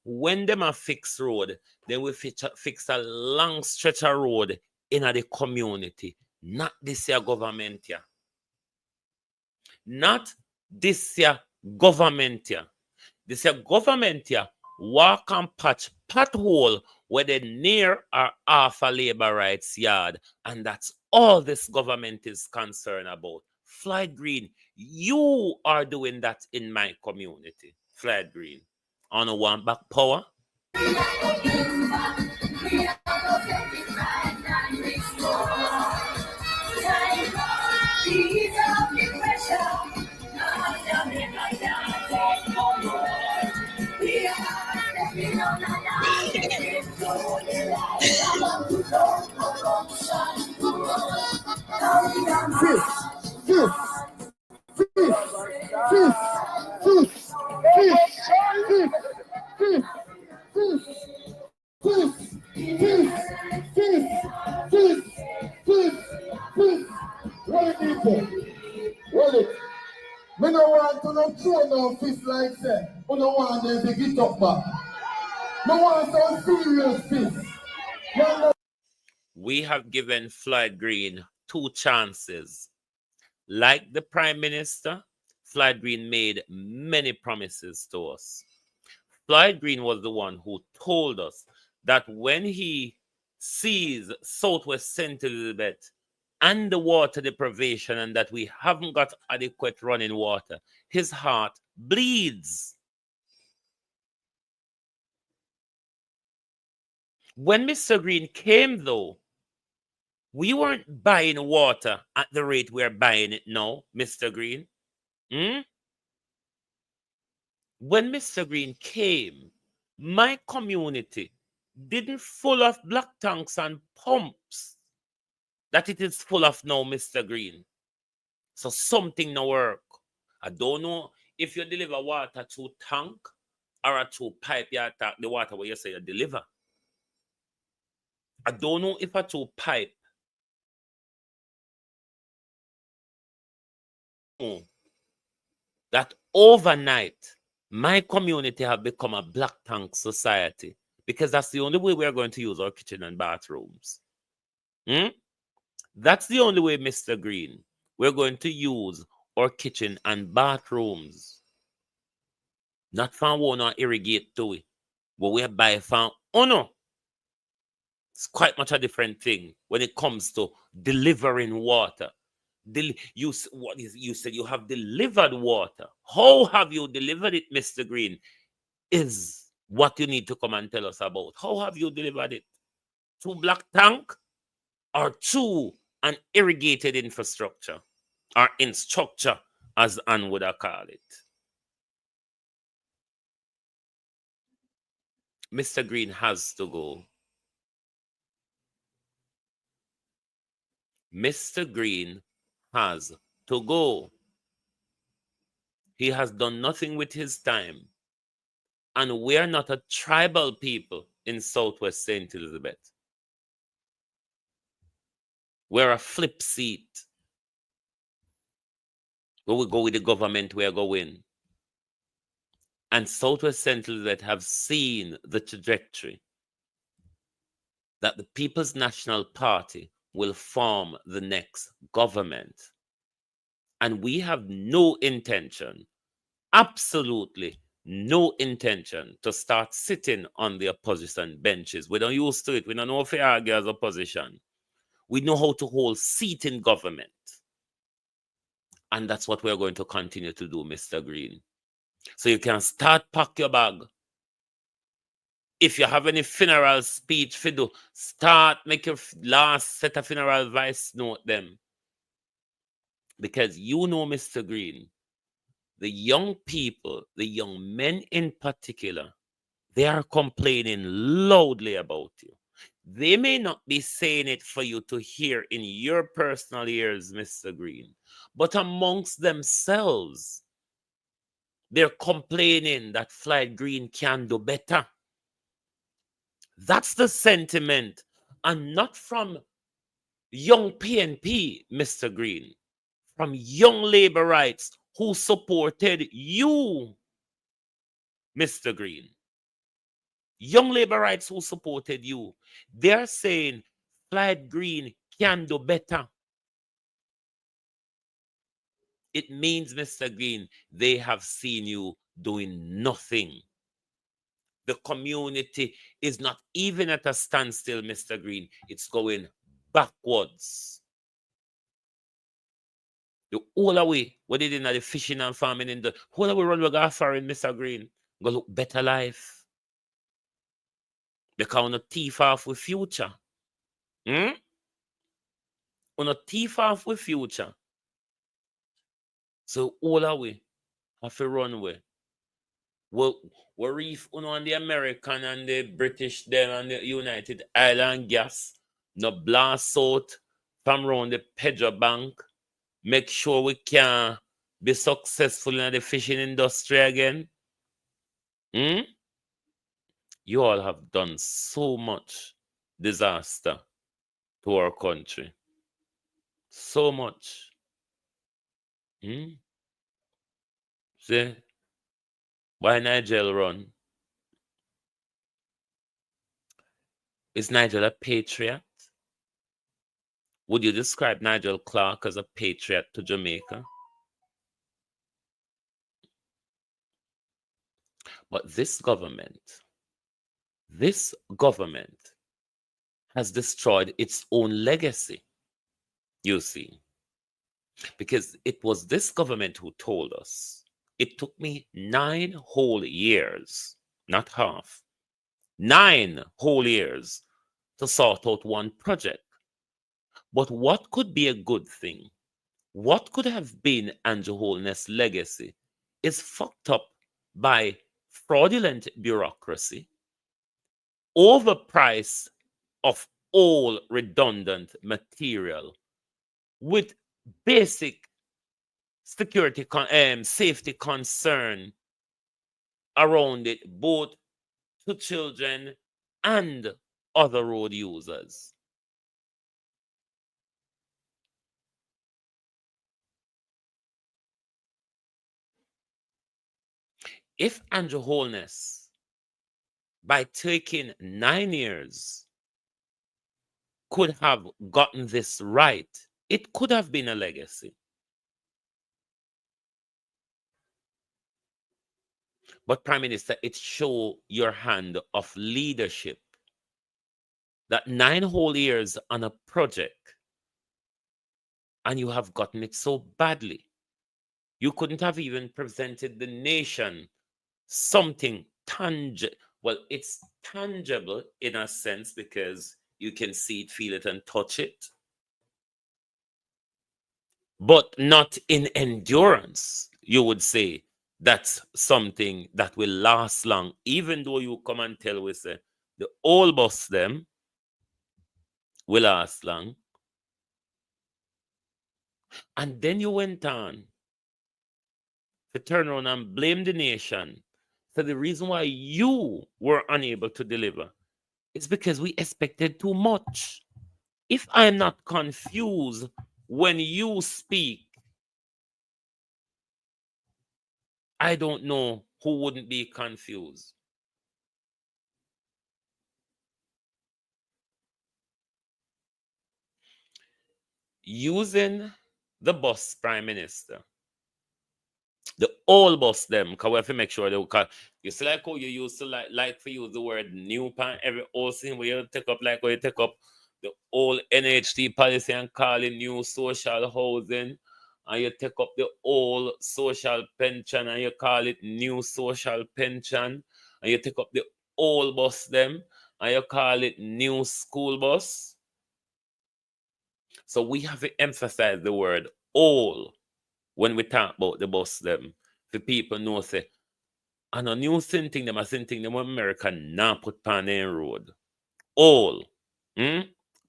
Speaker 4: when them a fix road, they will fix a long stretch of road in the community. Not this year government here. Not this year government here. This year government here walk and patch pothole where they near or half a labor rights yard, and that's all this government is concerned about. Floyd Green, you are doing that in my community. Floyd Green, on a one back power.
Speaker 5: no fist like say, you don't want them to get up back. No want some serious fist.
Speaker 4: We have given Floyd Green 2 chances. Like the Prime Minister, Floyd Green made many promises to us. Floyd Green was the one who told us that when he sees Southwest St. Elizabeth and the water deprivation and that we haven't got adequate running water, his heart bleeds. When Mr. Green came, though, we weren't buying water at the rate we're buying it now, Mr. Green. When Mr. Green came, my community didn't full of black tanks and pumps that it is full of now, Mr. Green. So something no work. I don't know if you deliver water through tank or a through pipe you attack the water where you say you deliver. I don't know if a through pipe. That overnight, my community have become a black tank society because that's the only way we're going to use our kitchen and bathrooms. That's the only way, Mr. Green, we're going to use our kitchen and bathrooms. Not from one or irrigate to it, but we buy from no. It's quite much a different thing when it comes to delivering water. You said you have delivered water. How have you delivered it, Mr. Green? Is what you need to come and tell us about. How have you delivered it? Through black tank or through an irrigated infrastructure or in structure, as Anne would have called it? Mr. Green has to go. Mr. Green has to go. He has done nothing with his time. And we're not a tribal people in Southwest St. Elizabeth. We're a flip seat. When we go with the government, we're going. And Southwest St. Elizabeth have seen the trajectory that the People's National Party will form the next government. And we have no intention, absolutely no intention, to start sitting on the opposition benches. We don't used to it. We don't know if we argue as opposition. We know how to hold seat in government. And that's what we're going to continue to do, Mr. Green. So you can start pack your bag. If you have any funeral speech for do, start make your last set of funeral voice note them. Because you know, Mr. Green, the young people, the young men in particular, they are complaining loudly about you. They may not be saying it for you to hear in your personal ears, Mr. Green, but amongst themselves, they're complaining that Floyd Green can do better. That's the sentiment, and not from young PNP, Mr. Green, from young labor rights who supported you, Mr. Green. Young labor rights who supported you. They're saying Floyd Green can do better. It means, Mr. Green, they have seen you doing nothing. The community is not even at a standstill, Mr. Green. It's going backwards. The whole way, what they did in the fishing and farming, in the whole way run we go foreign, Mr. Green, go look better life. Because on a thief off with future. On a thief off with future. So all the way have to run away. We reef on the American and the British them and the United Island gas. No blast out from around the Pedro Bank. Make sure we can be successful in the fishing industry again. You all have done so much disaster to our country. So much. See? Why Nigel run? Is Nigel a patriot? Would you describe Nigel Clark as a patriot to Jamaica? But this government has destroyed its own legacy, you see. Because it was this government who told us. It took me 9 whole years, not half, 9 whole years to sort out one project. But what could be a good thing, what could have been Andrew Holness' legacy, is fucked up by fraudulent bureaucracy, overprice of all redundant material, with basic security safety concern around it, both to children and other road users. If Andrew Holness, by taking 9 years, could have gotten this right, it could have been a legacy. But Prime Minister, it shows your hand of leadership. That 9 whole years on a project, and you have gotten it so badly. You couldn't have even presented the nation something tangible. Well, it's tangible in a sense because you can see it, feel it, and touch it. But not in endurance, you would say. That's something that will last long, even though you come and tell we say the old bus them will last long. And then you went on to turn around and blame the nation. So the reason why you were unable to deliver is because we expected too much. If I'm not confused when you speak, I don't know who wouldn't be confused. Using the bus, Prime Minister, the old bus them, because we have to make sure they will call. You see, like how you used to like to use the word new pan every old thing where you take up, like where you take up the old NHT policy and call it new social housing, and you take up the old social pension and you call it new social pension, and you take up the old bus them and you call it new school bus. So we have to emphasize the word old when we talk about the bus them. For people know say, and a new thing them, a thing them America now put pan in road. All.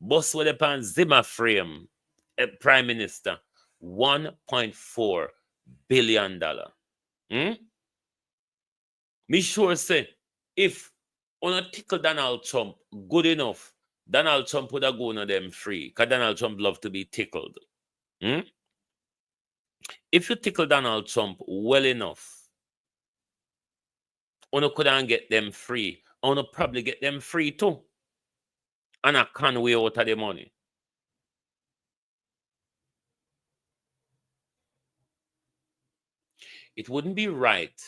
Speaker 4: Bus with the pan Zimmer frame, Prime Minister, $1.4 billion. Me sure say, if on a tickle Donald Trump good enough, Donald Trump would have gone on them free, because Donald Trump love to be tickled. If you tickle Donald Trump well enough, you couldn't get them free. You probably get them free too. And I can't way out of the money. It wouldn't be right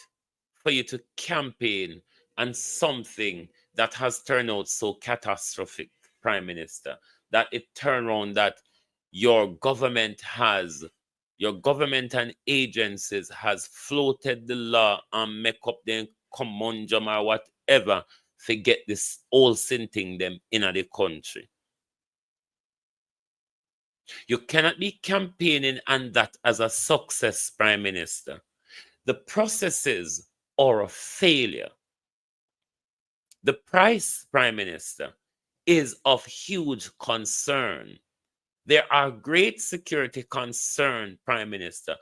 Speaker 4: for you to campaign on something that has turned out so catastrophic, Prime Minister, that it turned around that your government and agencies has floated the law and make up the conundrum or whatever to get this whole thing them in the country. You cannot be campaigning on that as a success, Prime Minister. The processes are a failure. The price, Prime Minister, is of huge concern. There are great security concerns, Prime Minister.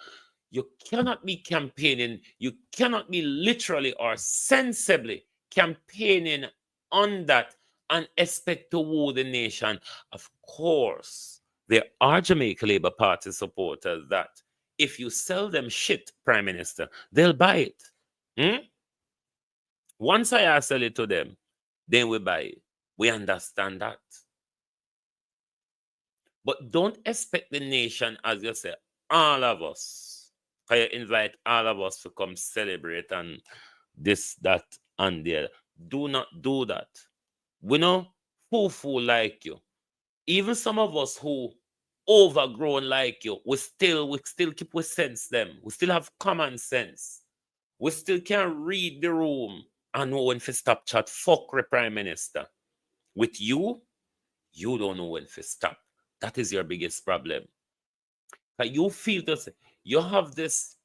Speaker 4: You cannot be campaigning, you cannot be literally or sensibly campaigning on that and expect to woo the nation. Of course, there are Jamaica Labour Party supporters that if you sell them shit, Prime Minister, they'll buy it. Once I sell it to them, then we buy it. We understand that. But don't expect the nation, as you say, all of us. Can you invite all of us to come celebrate and this, that, and the other? Do not do that. We know who like you. Even some of us who overgrown like you, we still keep we sense them. We still have common sense. We still can read the room and know when to stop chat. Fuck the prime minister. With you, you don't know when to stop. That is your biggest problem. You feel this, you have this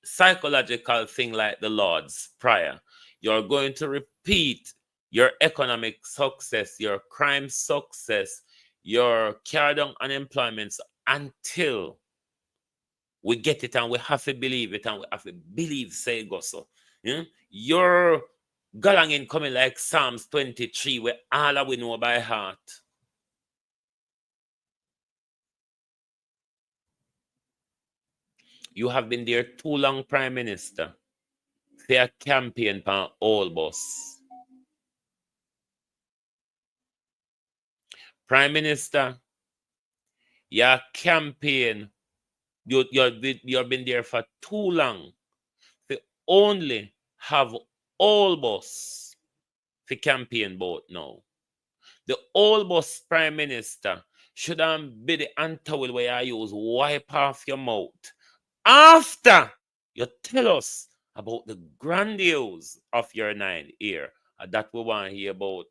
Speaker 4: psychological thing like the Lord's Prayer. You're going to repeat your economic success, your crime success, your carry down unemployment until we get it, and we have to believe it, and we have to believe say go so. Yeah? You're galanging coming like Psalms 23, where all of we know by heart. You have been there too long, Prime Minister. Fair campaign for all boss. Prime Minister, your campaign, you've been there for too long. They only have all boss for campaign boat now. The all boss Prime Minister shouldn't be the antawil where I use wipe off your mouth after you tell us about the grandiose of your 9 year that we want to hear about.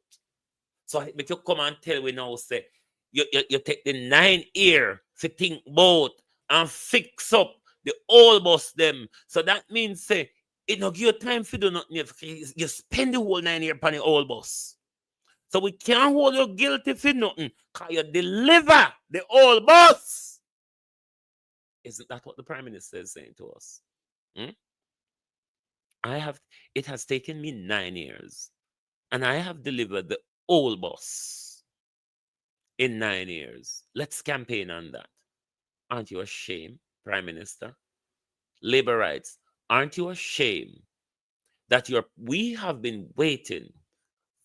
Speaker 4: So if you come and tell we now, say, you take the 9 year to think about and fix up the old bus them. So that means, say, it not give you time to do nothing. You spend the whole 9 year upon the old bus. So we can't hold you guilty for nothing, because you deliver the old bus. Isn't that what the Prime Minister is saying to us? It has taken me 9 years, and I have delivered the old bus in 9 years. Let's campaign on that. Aren't you ashamed, Prime Minister? Labor rights, aren't you ashamed that we have been waiting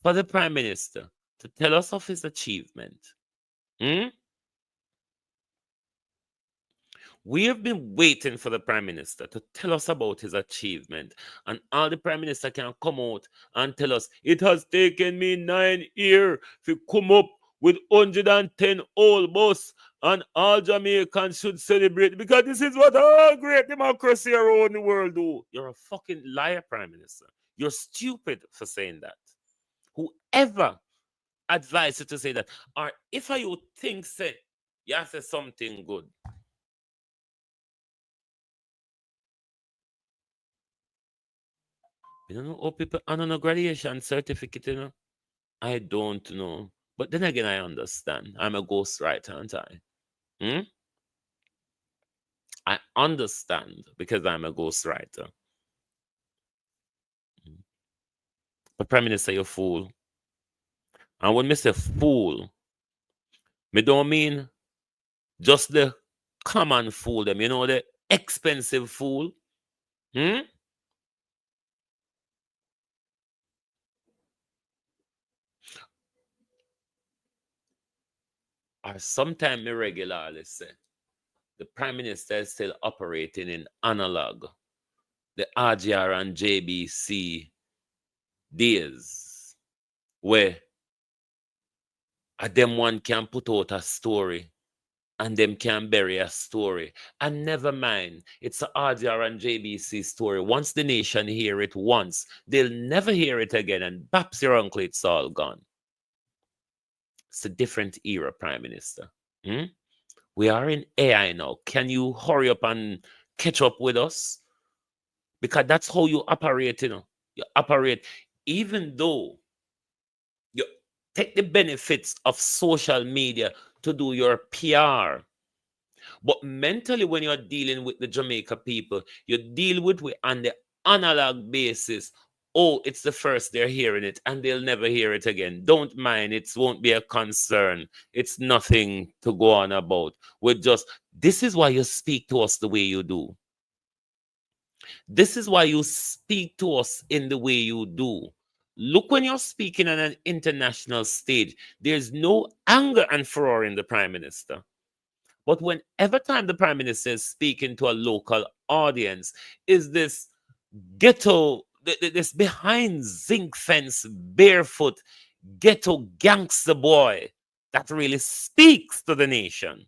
Speaker 4: for the Prime Minister to tell us of his achievement? We have been waiting for the Prime Minister to tell us about his achievement, and all the Prime Minister can come out and tell us, it has taken me 9 years to come up with 110 old bus, and all Jamaicans should celebrate, because this is what all great democracy around the world do. You're a fucking liar, Prime Minister. You're stupid for saying that. Whoever advised you to say that, or if you think, say, you have to say something good, you don't know how people on a graduation certificate, you know? I don't know. But then again, I understand. I'm a ghostwriter, aren't I? I understand because I'm a ghostwriter. But Prime Minister, you're a fool. And when I say fool, me don't mean just the common fool, them, you know, the expensive fool. Or sometimes me regularly say, the Prime Minister is still operating in analog, the RGR and JBC days, where them one can put out a story and them can bury a story. And never mind, it's a RGR and JBC story. Once the nation hear it once, they'll never hear it again, and baps your uncle, it's all gone. It's a different era, Prime Minister. We are in AI now. Can you hurry up and catch up with us? Because that's how you operate, you know. You operate, even though you take the benefits of social media to do your PR. But mentally, when you're dealing with the Jamaica people, you deal with it on the analog basis. Oh, it's the first they're hearing it, and they'll never hear it again. Don't mind, it won't be a concern. It's nothing to go on about. This is why you speak to us the way you do. This is why you speak to us in the way you do. Look, when you're speaking on an international stage, there's no anger and furor in the Prime Minister. But whenever time the Prime Minister is speaking to a local audience, is this ghetto, this behind zinc fence, barefoot, ghetto gangster boy that really speaks to the nation.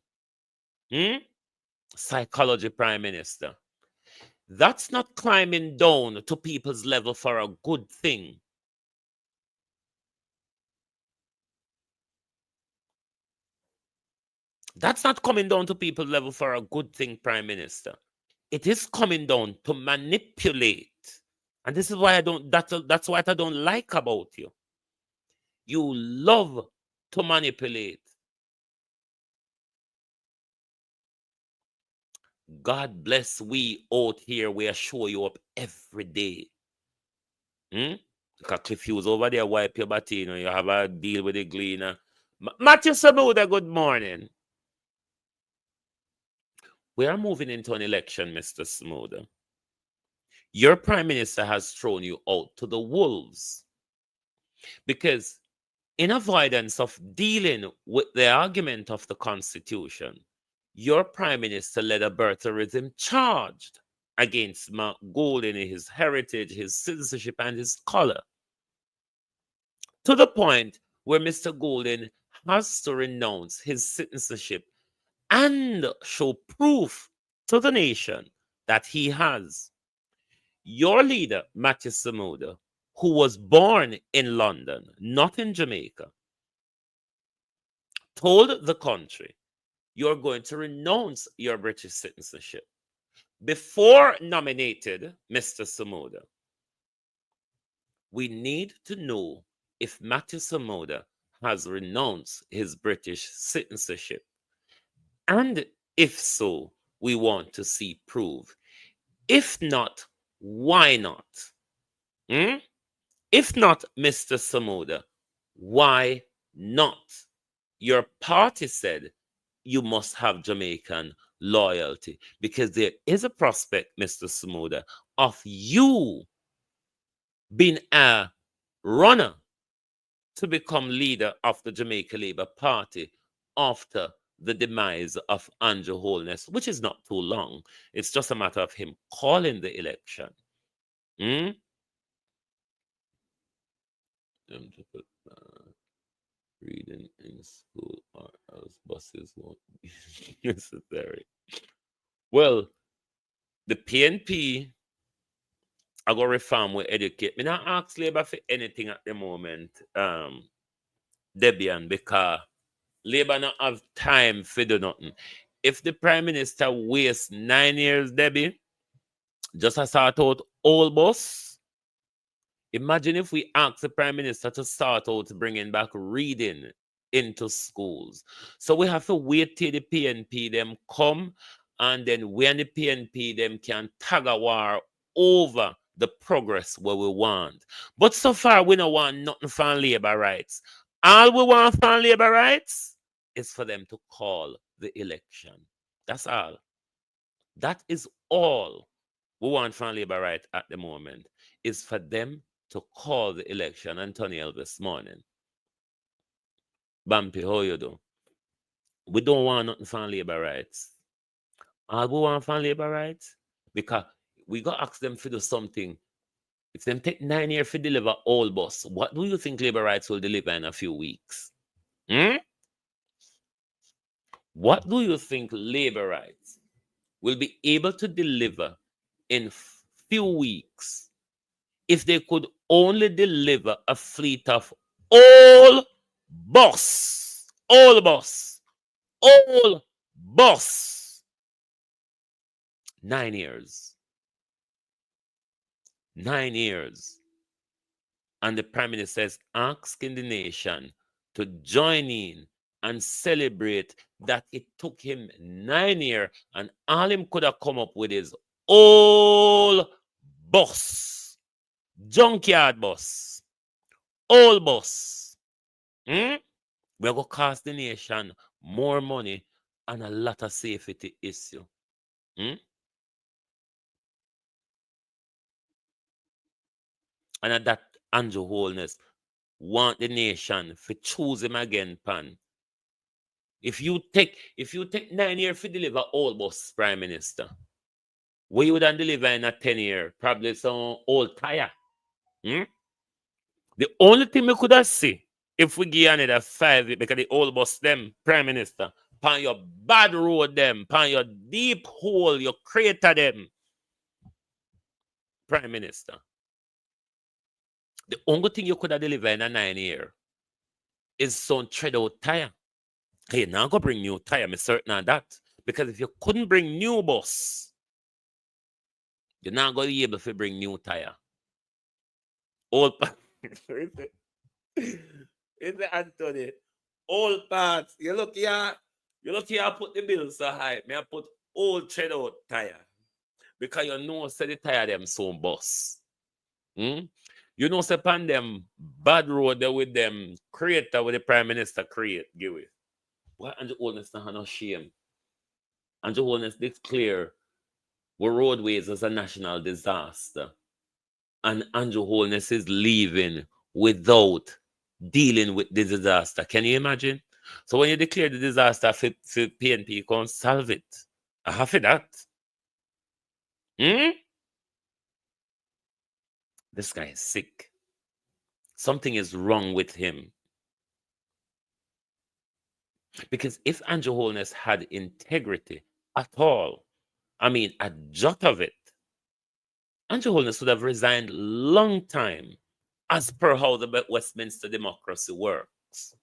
Speaker 4: Psychology Prime Minister. That's not climbing down to people's level for a good thing. That's not coming down to people's level for a good thing, Prime Minister. It is coming down to manipulate. And this is why that's what I don't like about you. You love to manipulate. God bless we out here. We are show you up every day. Because Cliff Hughes over there wipe your body, you have a deal with the gleaner. Matthew Samuda, good morning. We are moving into an election, Mr. Smoother. Your Prime Minister has thrown you out to the wolves. Because in avoidance of dealing with the argument of the Constitution, your Prime Minister led a birtherism charged against Mark Golding in his heritage, his citizenship, and his color. To the point where Mr. Golding has to renounce his citizenship and show proof to the nation that he has. Your leader, Matthew Samuda, who was born in London, not in Jamaica, told the country, you're going to renounce your British citizenship. Before nominated Mr. Samuda, we need to know if Matthew Samuda has renounced his British citizenship. And if so, we want to see proof. If not, why not? If not, Mr. Samuda, why not? Your party said you must have Jamaican loyalty, because there is a prospect, Mr. Samuda, of you being a runner to become leader of the Jamaica Labour Party after the demise of Andrew Holness, which is not too long. It's just a matter of him calling the election. Reading in school or else buses won't be necessary. Well, the PNP I go reform will educate. Me not ask Labour for anything at the moment, Debian, because Labour not have time for do nothing. If the Prime Minister wastes 9 years, Debbie, just to sort out old bus, imagine if we ask the Prime Minister to start out bringing back reading into schools. So we have to wait till the PNP them come, and then when the PNP them can tag a war over the progress where we want. But so far, we don't want nothing from Labour rights. All we want from Labour rights is for them to call the election. That's all. That is all we want from Labour rights at the moment, is for them to call the election. Antonio this morning. Bumpy, how you do? We don't want nothing from Labour rights. All we want from Labour rights, because we got to ask them to do something. If them take 9 years to deliver all bus, what do you think Labour rights will deliver in a few weeks? What do you think Labour rights will be able to deliver in few weeks if they could only deliver a fleet of all bus? 9 years. 9 years. And the Prime Minister is asking the nation to join in and celebrate that it took him 9 years, and all him could have come up with is all bus, junkyard bus, all bus. We're going to cost the nation more money and a lot of safety issue. And at that Andrew Holness want the nation to choose him again, pan. If you take 9 years to deliver old bus prime minister, what you would deliver in a 10 year? Probably some old tire. Hmm? The only thing we could have see if we give another 5 years, because the old bus them prime minister, pan your bad road them, pan your deep hole, your crater them, prime minister. The only thing you could have delivered in a 9 year is some tread out tire. Hey, now go bring new tire, I'm certain of that. Because if you couldn't bring new bus, you're not going to be able to bring new tire. Old parts. Is it Anthony? Old parts. You look here, I put the bill so high. I put old tread out tire. Because you know, say the tire them so bus. Hmm? You know, say pan them bad road there with them creator with the prime minister create, give it. Why Andrew Holness not have no shame? Andrew Holness declare our roadways as a national disaster. And Andrew Holness is leaving without dealing with the disaster. Can you imagine? So when you declare the disaster for PNP, you can't solve it. I have it that. This guy is sick. Something is wrong with him. Because if Andrew Holness had integrity at all, I mean, a jot of it, Andrew Holness would have resigned long time, as per how the Westminster democracy works.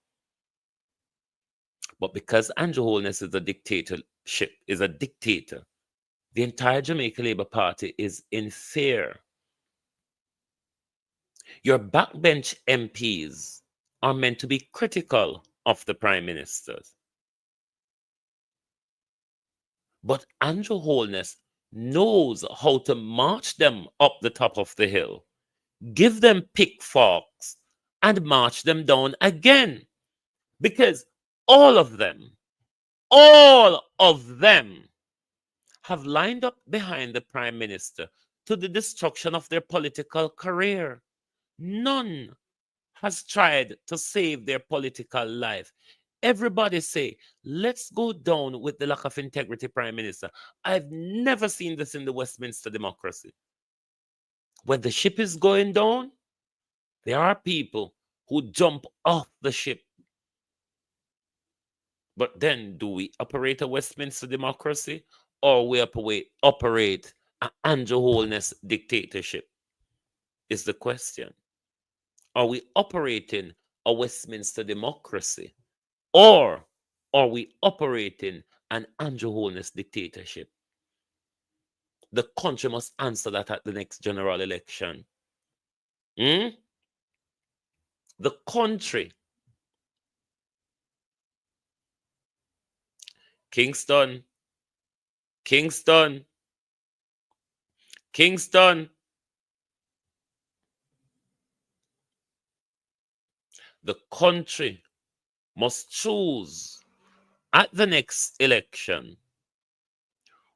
Speaker 4: But because Andrew Holness is a dictator, the entire Jamaica Labour Party is in fear. Your backbench MPs are meant to be critical of the Prime Ministers. But Andrew Holness knows how to march them up the top of the hill, give them pitchforks, and march them down again. Because all of them have lined up behind the Prime Minister to the destruction of their political career. None has tried to save their political life. Everybody say, let's go down with the lack of integrity Prime Minister. I've never seen this in the Westminster democracy. When the ship is going down, there are people who jump off the ship. But then, do we operate a Westminster democracy, or we operate an Andrew Holness dictatorship? Is the question. Are we operating a Westminster democracy, or are we operating an Andrew Holness dictatorship? The country must answer that at the next general election. The country. Kingston. The country must choose at the next election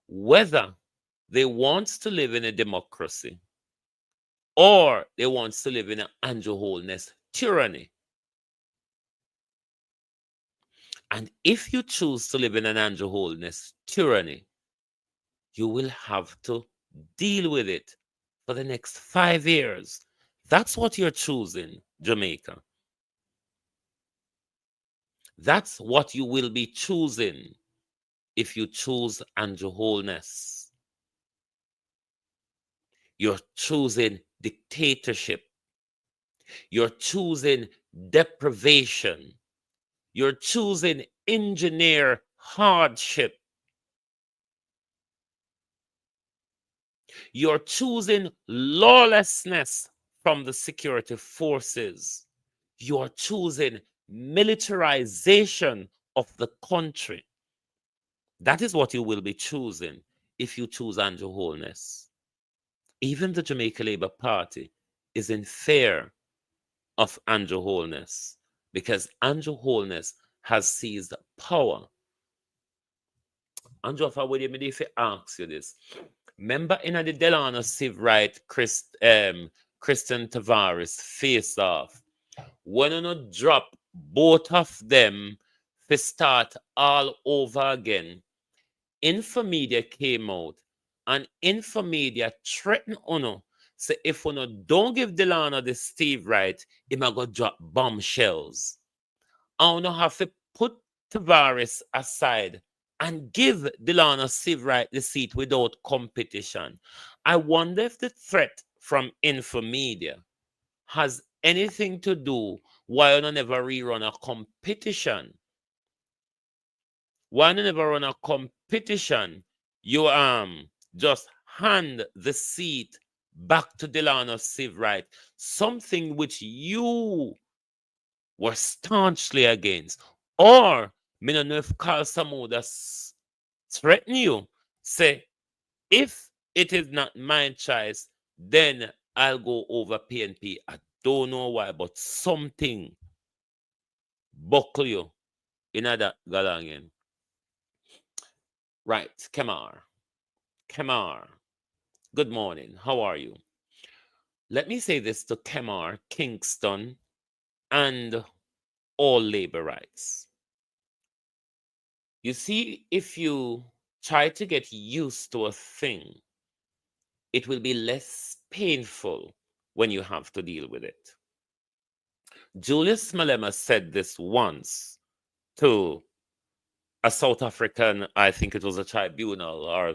Speaker 4: whether they want to live in a democracy or they want to live in an Andrew Holness tyranny. And if you choose to live in an Andrew Holness tyranny, you will have to deal with it for the next 5 years. That's what you're choosing, Jamaica. That's what you will be choosing if you choose Andrew Holness. You're choosing dictatorship. You're choosing deprivation. You're choosing engineer hardship. You're choosing lawlessness from the security forces. You're choosing militarization of the country. That is what you will be choosing if you choose Andrew Holness. Even the Jamaica Labour Party is in fear of Andrew Holness because Andrew Holness has seized power. Andrew, if I would even if I ask you this, remember in the Delano Civil Right Christian Tavares face off. When you not drop both of them to start all over again, Infomedia came out and Infomedia threatened Uno. Say if Uno don't give Delano the Steve right, he might go drop bombshells. I Uno have to put Tavares aside and give Delano Steve right the seat without competition. I wonder if the threat from Infomedia has anything to do why you never rerun a competition. Why you never run a competition? You just hand the seat back to Delano Sivrite, something which you were staunchly against. Or me no know if Carl Samuda threaten you, say if it is not my choice, then I'll go over PNP. I don't know why, but something buckle you in that galangen. Right, Kemar. Kemar, good morning. How are you? Let me say this to Kemar, Kingston, and all labor rights. You see, if you try to get used to a thing, it will be less painful when you have to deal with it. Julius Malema said this once to a South African, I think it was a tribunal or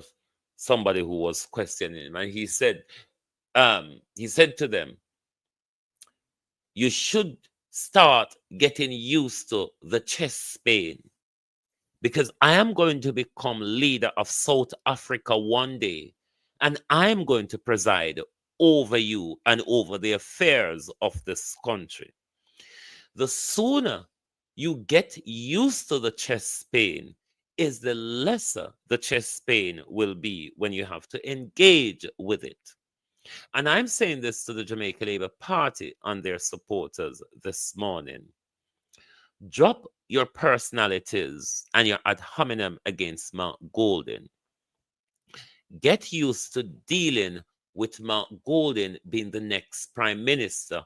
Speaker 4: somebody who was questioning him, and he said to them, you should start getting used to the chest pain, because I am going to become leader of South Africa one day, and I'm going to preside over you and over the affairs of this country. The sooner you get used to the chest pain is the lesser the chest pain will be when you have to engage with it. And I'm saying this to the Jamaica Labour Party and their supporters this morning. Drop your personalities and your ad hominem against Mark Golden. Get used to dealing with Mark Golden being the next Prime Minister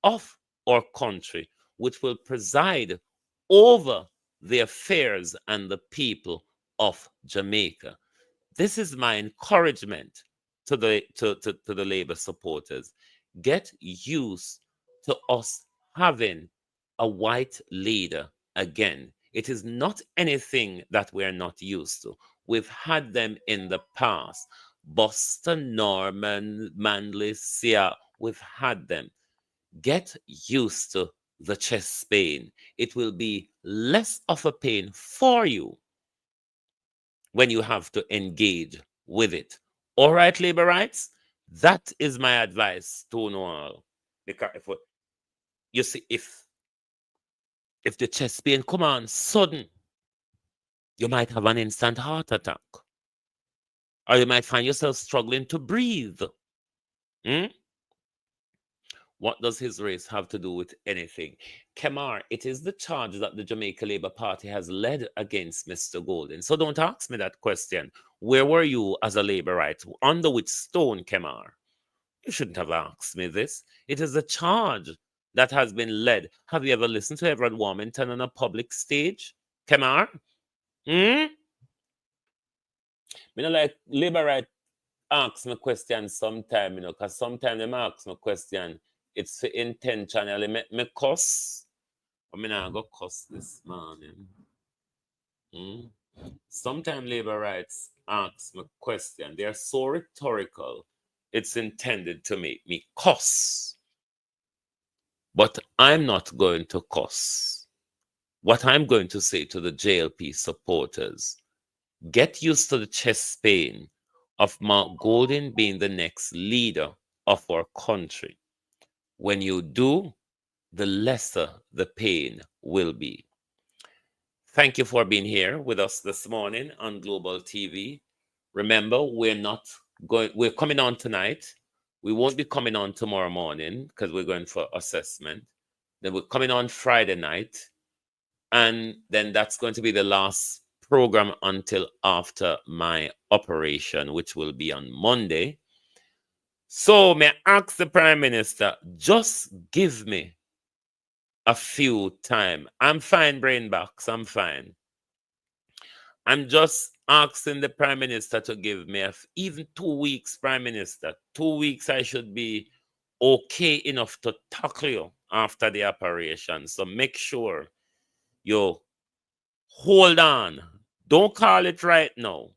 Speaker 4: of our country, which will preside over the affairs and the people of Jamaica. This is my encouragement to the Labour supporters. Get used to us having a white leader again. It is not anything that we're not used to. We've had them in the past. Boston, Norman, Manley, Sia, we've had them. Get used to the chest pain. It will be less of a pain for you when you have to engage with it. All right, labor rights? That is my advice to all. Because you see, if the chest pain come on sudden, you might have an instant heart attack. Or you might find yourself struggling to breathe. What does his race have to do with anything? Kemar, it is the charge that the Jamaica Labour Party has led against Mr. Golden. So don't ask me that question. Where were you as a Labour right? Under which stone, Kemar? You shouldn't have asked me this. It is a charge that has been led. Have you ever listened to Everett Warmington on a public stage, Kemar? Me not like Labour right ask me questions sometime, because sometimes they ask me question, it's for intentionally make me cuss. I mean, I go cuss this morning. Sometimes labor rights ask me question. They are so rhetorical, it's intended to make me cuss. But I'm not going to cuss. What I'm going to say to the JLP supporters, get used to the chest pain of Mark Golden being the next leader of our country. When you do, the lesser the pain will be. Thank you for being here with us this morning on Global TV. Remember, we're coming on tonight. We won't be coming on tomorrow morning because we're going for assessment. Then we're coming on Friday night. And then that's going to be the last program until after my operation, which will be on Monday. So may I ask the Prime Minister, just give me a few time. I'm fine, brain box, I'm fine. I'm just asking the Prime Minister to give me even 2 weeks, Prime Minister. 2 weeks I should be okay enough to tackle you after the operation. So make sure you hold on. Don't call it right now.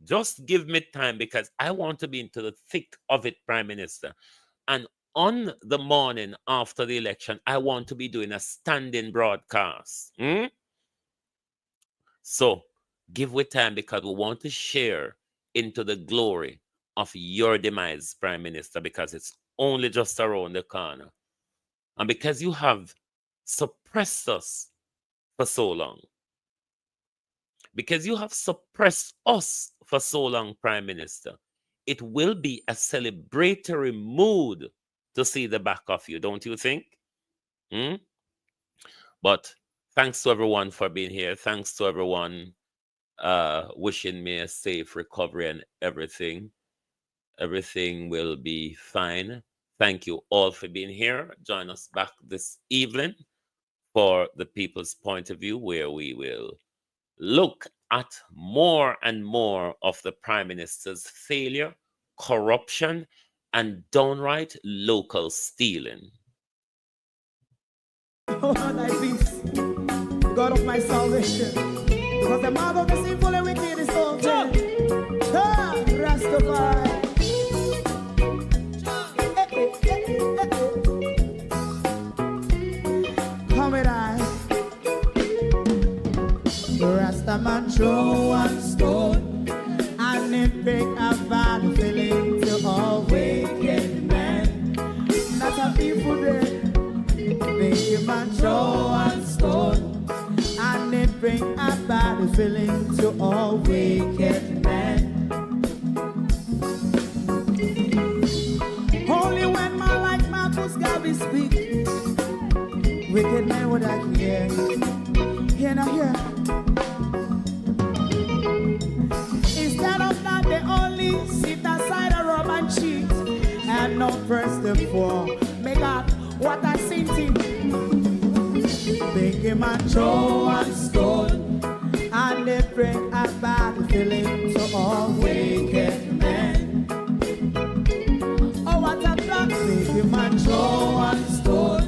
Speaker 4: Just give me time because I want to be into the thick of it, Prime Minister. And on the morning after the election, I want to be doing a standing broadcast. So give me time because we want to share into the glory of your demise, Prime Minister, because it's only just around the corner. And because you have suppressed us for so long, because you have suppressed us for so long, Prime Minister, it will be a celebratory mood to see the back of you, don't you think? But thanks to everyone for being here. Thanks to everyone wishing me a safe recovery and everything. Everything will be fine. Thank you all for being here. Join us back this evening for the People's Point of View, where we will look at more and more of the Prime Minister's failure, corruption, and downright local stealing.
Speaker 2: Oh, thy peace, God of my salvation, because the mouth of the sinful and wicked is open. Rastafari. Come with I. Rastaman throw one stone, and it break a bad feeling to all wicked men. That's a people there. Make him man throw one stone, and it bring a bad feeling to all wicked men. Only when man like Marcus Garvey speak, wicked men would I hear. Hear now hear. Instead of that, they only sit aside and rob and cheat, and not first and four. Make God what I seen to make him a throw and stone, and they bring a bad feeling to all wicked men. Oh, what a block, make him a throw and stone,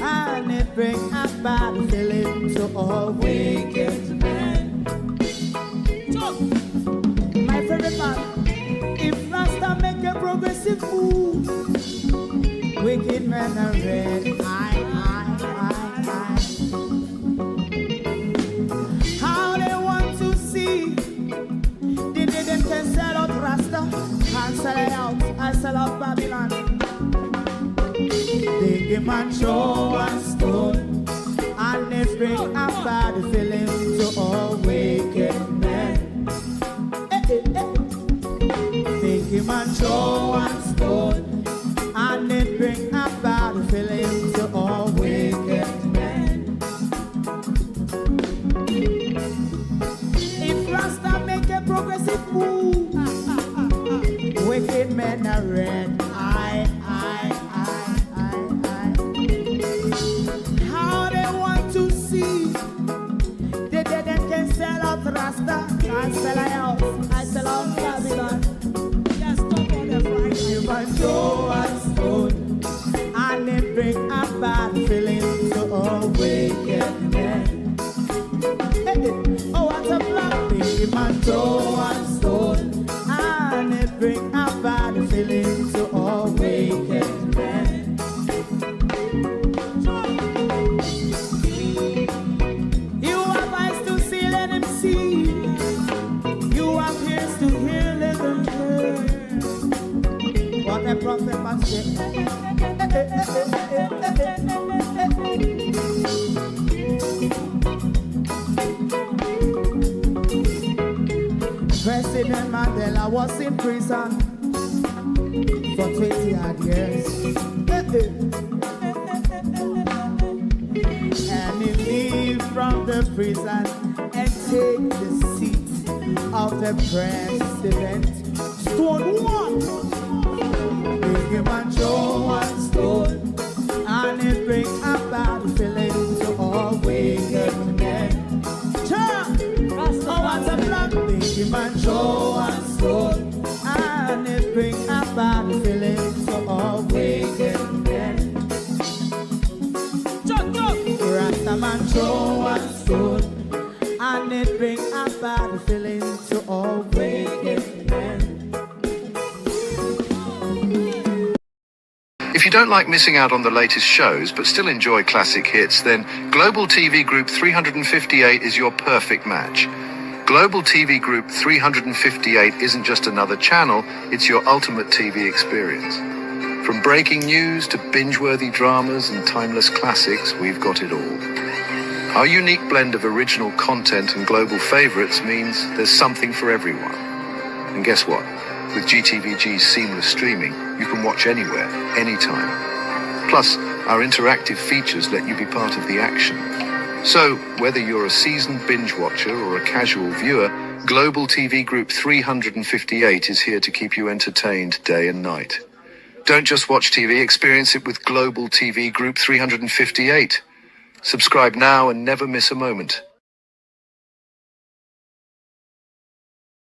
Speaker 2: and they bring a bad feeling to all wicked men. So, my favorite man, if Rasta make a progressive move, wicked men are red, how they want to see the day them can sell out Rasta and sell it out and sell out Babylon. They give man show and stone, and they bring a bad feeling to all wicked men. They give man show and stone, and it bring a bad feeling to all wicked men. If Rasta make a progressive move, wicked men are red. How they want to see the dead and can sell out Rasta and sell out. I sell out Babylon. Just stop on the Friday. You might go and stone, and it bring a bad feeling to all wicked men. Oh, what a black thing, you might go and stone, and it bring a bad feeling to all wicked men. You have eyes to see, let him see. You have ears to hear, let them hear. What a prophet must say. President Mandela was in prison for 20 odd years. And he leave from the prison and take the seat of the president. stone one. Big man throw one stone, and it bring a bad feeling to all wicked men. What's a black big man throw one stone, and it bring a bad feeling to all wicked men. Rasta man throw one stone, and it bring a bad feeling to all wicked men.
Speaker 1: If you don't like missing out on the latest shows but still enjoy classic hits, then Global TV Group 358 is your perfect match. Global TV Group 358 isn't just another channel, it's your ultimate TV experience. From breaking news to binge-worthy dramas and timeless classics, we've got it all. Our unique blend of original content and global favorites means there's something for everyone. And guess what? With GTVG's seamless streaming, you can watch anywhere, anytime. Plus, our interactive features let you be part of the action. So, whether you're a seasoned binge watcher or a casual viewer, Global TV Group 358 is here to keep you entertained day and night. Don't just watch TV, experience it with Global TV Group 358. Subscribe now and never miss a moment.